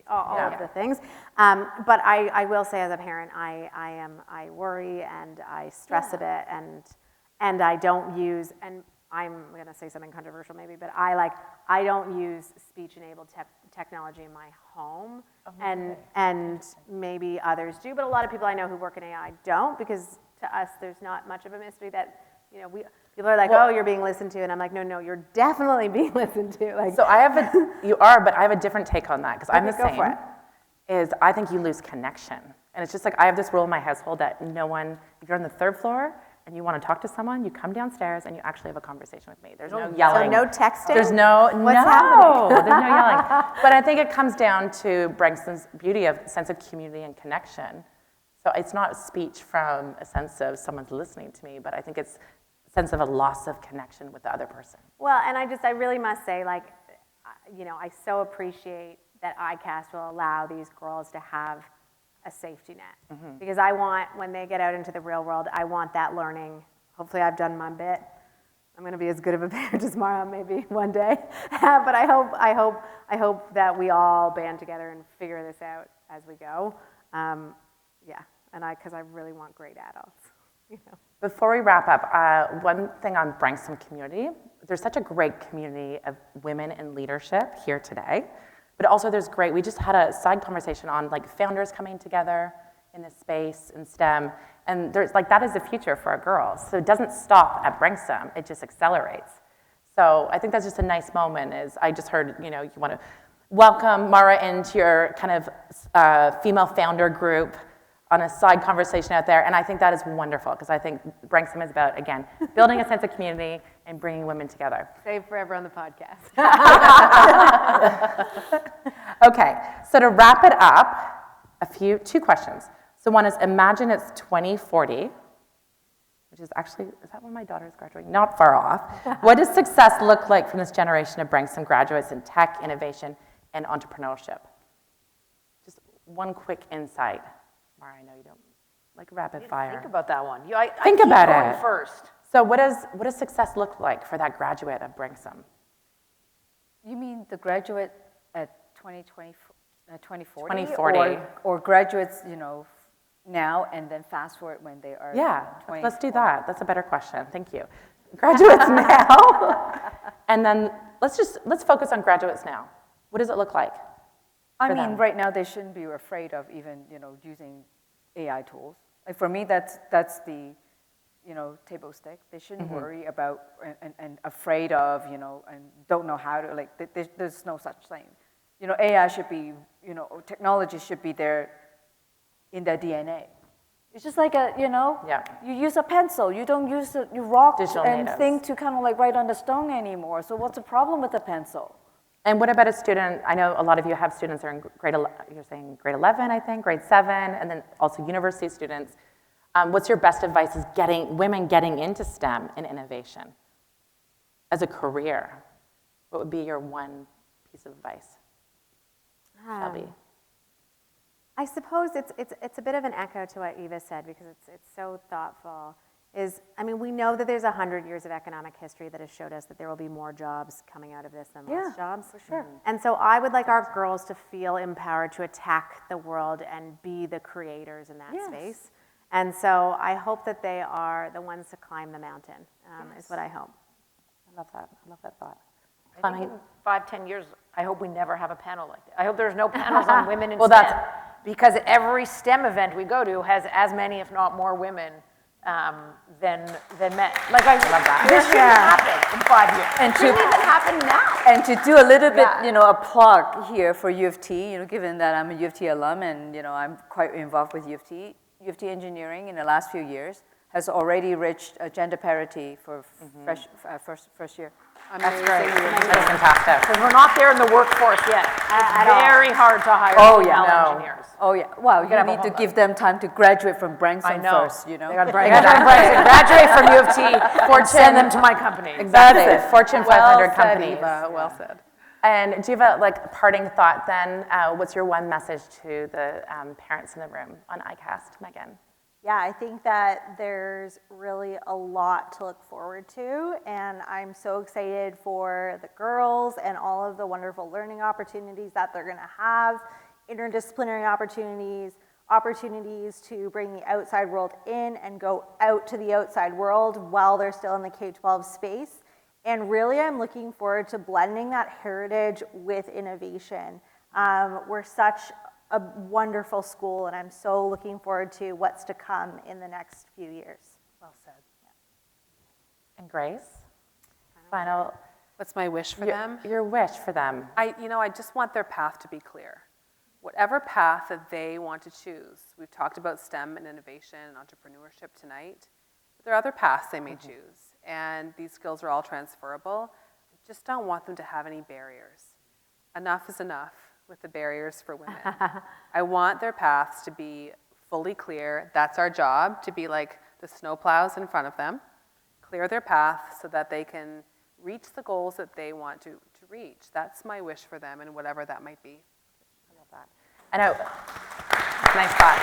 all of the things. But I will say, as a parent, I worry and I stress a bit, and I don't use, and I'm going to say something controversial maybe, but I don't use speech-enabled technology in my home, and maybe others do, but a lot of people I know who work in AI don't, because to us there's not much of a mystery that, people are like, oh, you're being listened to, and I'm like, no, you're definitely being listened to. Like, So you are, but I have a different take on that, because I'm the go for same. Is I think you lose connection. And it's just like, I have this rule in my household that no one, if you're on the 3rd floor and you want to talk to someone, you come downstairs and you actually have a conversation with me. There's no yelling. So no texting? There's no, happening? there's no yelling. But I think it comes down to Branksome's beauty of sense of community and connection. So it's not speech from a sense of someone's listening to me, but I think it's a sense of a loss of connection with the other person. Well, and I really must say, I so appreciate that iCAST will allow these girls to have a safety net. Because I want, when they get out into the real world, I want that learning. Hopefully I've done my bit. I'm going to be as good of a parent as Mara, maybe one day. But I hope that we all band together and figure this out as we go. Because I really want great adults. Before we wrap up, one thing on Branksome community, there's such a great community of women in leadership here today, but also we just had a side conversation on founders coming together in this space in STEM, and there's that is the future for our girls. So it doesn't stop at Branksome, it just accelerates. So I think that's just a nice moment. I just heard, you want to welcome Mara into your kind of female founder group on a side conversation out there, and I think that is wonderful, because I think Branksome is about, again, building a sense of community and bringing women together. Save forever on the podcast. Okay, so to wrap it up, two questions. So one is, imagine it's 2040, which is actually, is that when my daughter is graduating? Not far off. What does success look like from this generation of Branksome graduates in tech, innovation, and entrepreneurship? Just one quick insight. Mara, I know you don't like rapid fire. Think about that one. Think I keep about going it first. So what does success look like for that graduate of Branksome? You mean the graduate at 2040? 2040. Or graduates, now and then fast forward when they are Yeah, 20, let's do that. That's a better question. Thank you. Graduates now. And then let's focus on graduates now. What does it look like? I mean, them? right now they shouldn't be afraid of even, using AI tools. Like for me, that's the, table stake. They shouldn't worry about and afraid of, and don't know how to, there's no such thing. AI should be, technology should be there in their DNA. It's just like you use a pencil. You don't use you rock Digital and natives. thing to kind of write on the stone anymore. So what's the problem with a pencil? And what about a student? I know a lot of you have students who are in you're saying grade 11, I think, grade 7, and then also university students. What's your best advice is women getting into STEM and innovation as a career? What would be your one piece of advice? Shelby. I suppose it's a bit of an echo to what Eva said, because it's so thoughtful. We know that there's 100 years of economic history that has showed us that there will be more jobs coming out of this than less jobs. For sure. And so I would like our girls to feel empowered to attack the world and be the creators in that space. And so I hope that they are the ones to climb the mountain, is what I hope. I love that. I love that thought. I think in 5-10 years, I hope we never have a panel like that. I hope there's no panels on women in Well, STEM. that's- Because every STEM event we go to has as many, if not more, women than men. Like, I love that. This shouldn't happen in 5 years. And It shouldn't even happen now. And to do a little bit, Yeah. a plug here for U of T, given that I'm a U of T alum and, I'm quite involved with U of T. U of T engineering in the last few years has already reached gender parity for first year. That's great. That's fantastic. Because we're not there in the workforce yet. It's very hard to hire female engineers. Oh, yeah. Well, you have a need to whole give them time to graduate from I Branksome know. first, They got to graduate from U of T and send them to my company. Exactly. That's it. Fortune 500 Well said, companies. Eva. Well said. And do you have a parting thought then? What's your one message to the parents in the room on iCAST, Megan? Yeah, I think that there's really a lot to look forward to, and I'm so excited for the girls and all of the wonderful learning opportunities that they're going to have, interdisciplinary opportunities to bring the outside world in and go out to the outside world while they're still in the K-12 space. And really, I'm looking forward to blending that heritage with innovation. We're such a wonderful school, and I'm so looking forward to what's to come in the next few years. Well said. And Grace? Final. What's my wish for them? Your wish for them. I just want their path to be clear. Whatever path that they want to choose. We've talked about STEM and innovation and entrepreneurship tonight. But there are other paths they may choose, and these skills are all transferable. I just don't want them to have any barriers. Enough is enough with the barriers for women. I want their paths to be fully clear. That's our job, to be like the snowplows in front of them, clear their path so that they can reach the goals that they want to reach. That's my wish for them, and whatever that might be. I love that. I know, nice thought.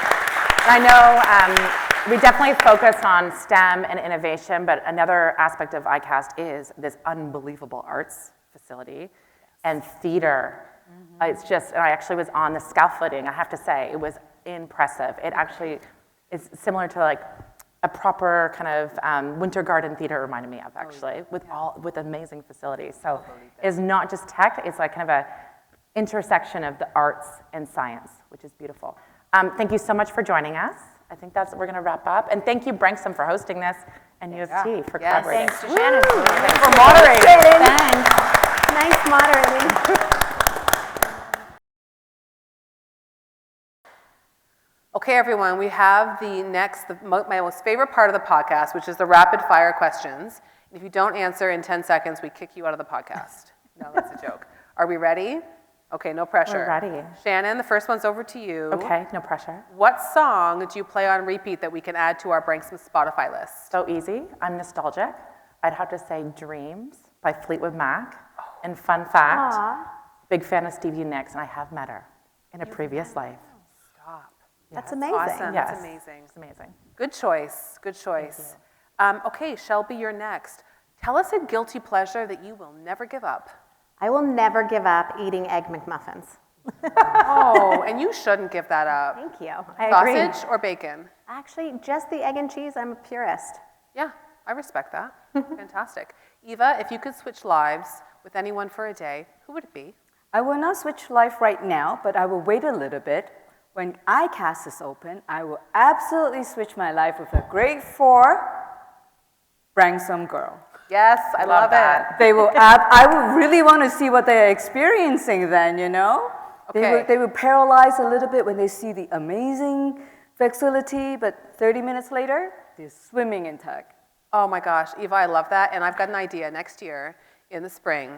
And I know we definitely focus on STEM and innovation, but another aspect of iCAST is this unbelievable arts facility and theater. It's just, I actually was on the scaffolding, I have to say. It was impressive. It actually is similar to like a proper kind of Winter Garden theater reminded me of, actually, with amazing facilities. So it's not just tech, it's like kind of a intersection of the arts and science, which is beautiful. Thank you so much for joining us. I think we're going to wrap up. And thank you, Branksome, for hosting this, and U of T for collaborating. Thanks to Shannon for moderating. Thanks. Nice moderating. Okay, everyone, we have my most favorite part of the podcast, which is the rapid fire questions. If you don't answer in 10 seconds, we kick you out of the podcast. No, that's a joke. Are we ready? Okay, no pressure. We're ready. Shannon, the first one's over to you. Okay, no pressure. What song do you play on repeat that we can add to our Branksome Spotify list? So easy. I'm nostalgic. I'd have to say Dreams by Fleetwood Mac. And fun fact, big fan of Stevie Nicks, and I have met her in a previous life. Stop. That's amazing. Awesome. Yes. That's amazing. It's amazing. Good choice. Good choice. Okay, Shelby, you're next. Tell us a guilty pleasure that you will never give up. I will never give up eating Egg McMuffins. Oh, and you shouldn't give that up. Thank you. I agree. Sausage or bacon? Actually, just the egg and cheese, I'm a purist. Yeah, I respect that. Fantastic. Eva, if you could switch lives with anyone for a day, who would it be? I will not switch life right now, but I will wait a little bit. When iCAST is open, I will absolutely switch my life with a grade 4 Branksome girl. Yes, I love it. They will. I would really want to see what they're experiencing then. Okay. They will paralyze a little bit when they see the amazing facility, but 30 minutes later, they're swimming in tech. Oh my gosh, Eva, I love that. And I've got an idea. Next year, in the spring,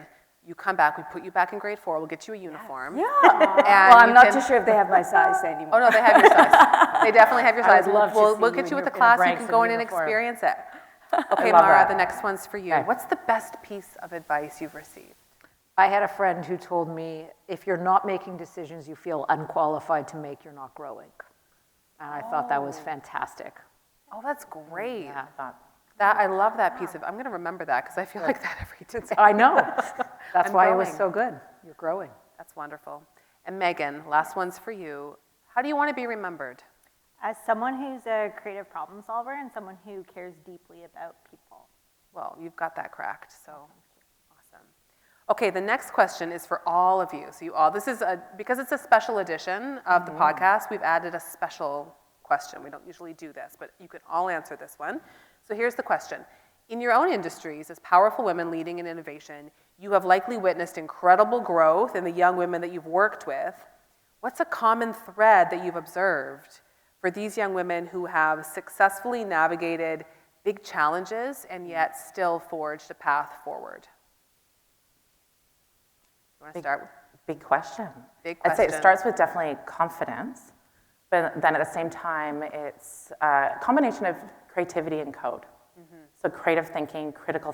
you come back, we put you back in grade 4, we'll get you a uniform. Yeah. And Well, I'm you not can- too sure if they have my size anymore. Oh no, they have your size. They definitely have your I would size. love to We'll see get you you in with the your- in a class, you can Branksome go in and uniform. experience it. Okay, love Mara, that. the next one's for you. Okay. What's the best piece of advice you've received? I had a friend who told me, if you're not making decisions you feel unqualified to make, you're not growing. And I thought that was fantastic. Oh, that's great. Yeah, I thought. I love that piece of, I'm gonna remember that because I feel like that every day. I know. That's I'm why it was growing. so good. You're growing. That's wonderful. And Megan, last one's for you. How do you want to be remembered? As someone who's a creative problem solver and someone who cares deeply about people. Well, you've got that cracked, so awesome. Okay, the next question is for all of you. So you all, because it's a special edition of the podcast, we've added a special question. We don't usually do this, but you can all answer this one. So here's the question. In your own industries, as powerful women leading in innovation, you have likely witnessed incredible growth in the young women that you've worked with. What's a common thread that you've observed for these young women who have successfully navigated big challenges and yet still forged a path forward? You want to start? Big question. Big I'd say it question. starts with definitely confidence, but then at the same time, it's a combination of creativity and code. So creative thinking, critical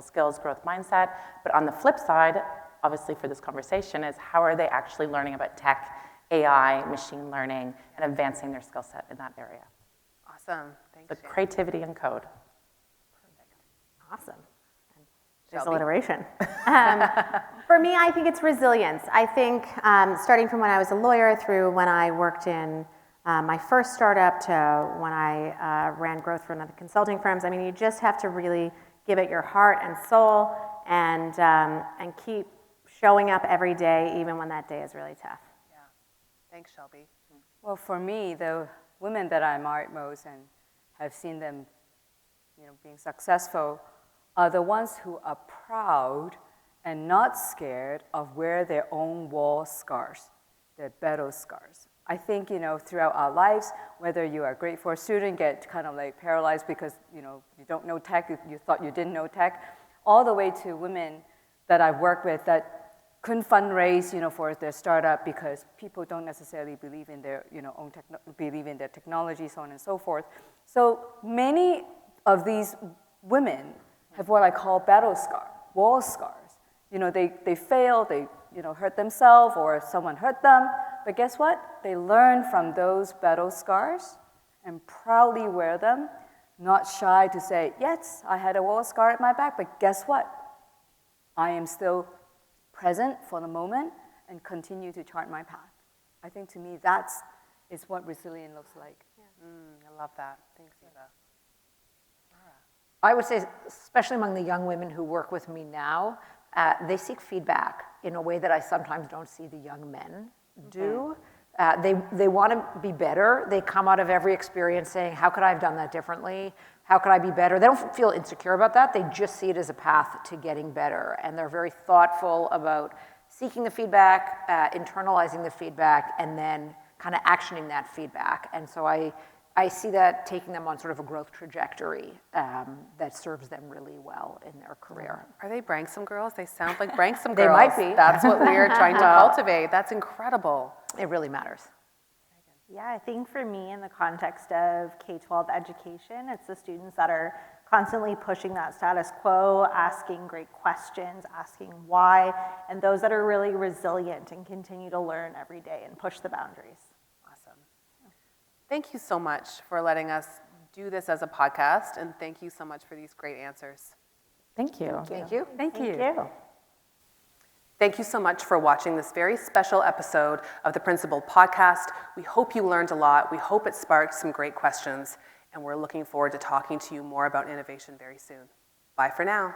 skills, growth mindset. But on the flip side, obviously for this conversation, is how are they actually learning about tech, AI, machine learning, and advancing their skill set in that area? Awesome. Thanks. So creativity and code. Awesome. There's Shelby? alliteration. For me, I think it's resilience. I think starting from when I was a lawyer through when I worked in my first startup to when I ran growth for another consulting firms, I mean, you just have to really give it your heart and soul and keep showing up every day, even when that day is really tough. Yeah. Thanks, Shelby. Well, for me, the women that I admired most and have seen them, being successful are the ones who are proud and not scared of wear their own war scars, their battle scars. I think, throughout our lives, whether you are a grade 4 student, get kind of like paralyzed because, you don't know tech, you thought you didn't know tech, all the way to women that I've worked with that couldn't fundraise, for their startup because people don't necessarily believe in their, believe in their technology, so on and so forth. So many of these women have what I call battle scars, war scars. They fail, they hurt themselves or someone hurt them, but guess what? They learn from those battle scars and proudly wear them, not shy to say, yes, I had a war scar at my back, but guess what? I am still present for the moment and continue to chart my path. I think to me is what resilient looks like. I love that. Thanks, Eva. I would say, especially among the young women who work with me now, they seek feedback in a way that I sometimes don't see the young men do. They want to be better. They come out of every experience saying, how could I have done that differently? How could I be better? They don't feel insecure about that. They just see it as a path to getting better. And they're very thoughtful about seeking the feedback, internalizing the feedback, and then kind of actioning that feedback. And so I see that taking them on sort of a growth trajectory that serves them really well in their career. Are they Branksome girls? They sound like Branksome girls. They might be. That's what we are trying to cultivate. That's incredible. It really matters. Yeah, I think for me, in the context of K-12 education, it's the students that are constantly pushing that status quo, asking great questions, asking why, and those that are really resilient and continue to learn every day and push the boundaries. Awesome. Thank you so much for letting us do this as a podcast, and thank you so much for these great answers. Thank you. Thank you. Thank you. Thank you so much for watching this very special episode of the PrincipalED podcast. We hope you learned a lot. We hope it sparked some great questions, and we're looking forward to talking to you more about innovation very soon. Bye for now.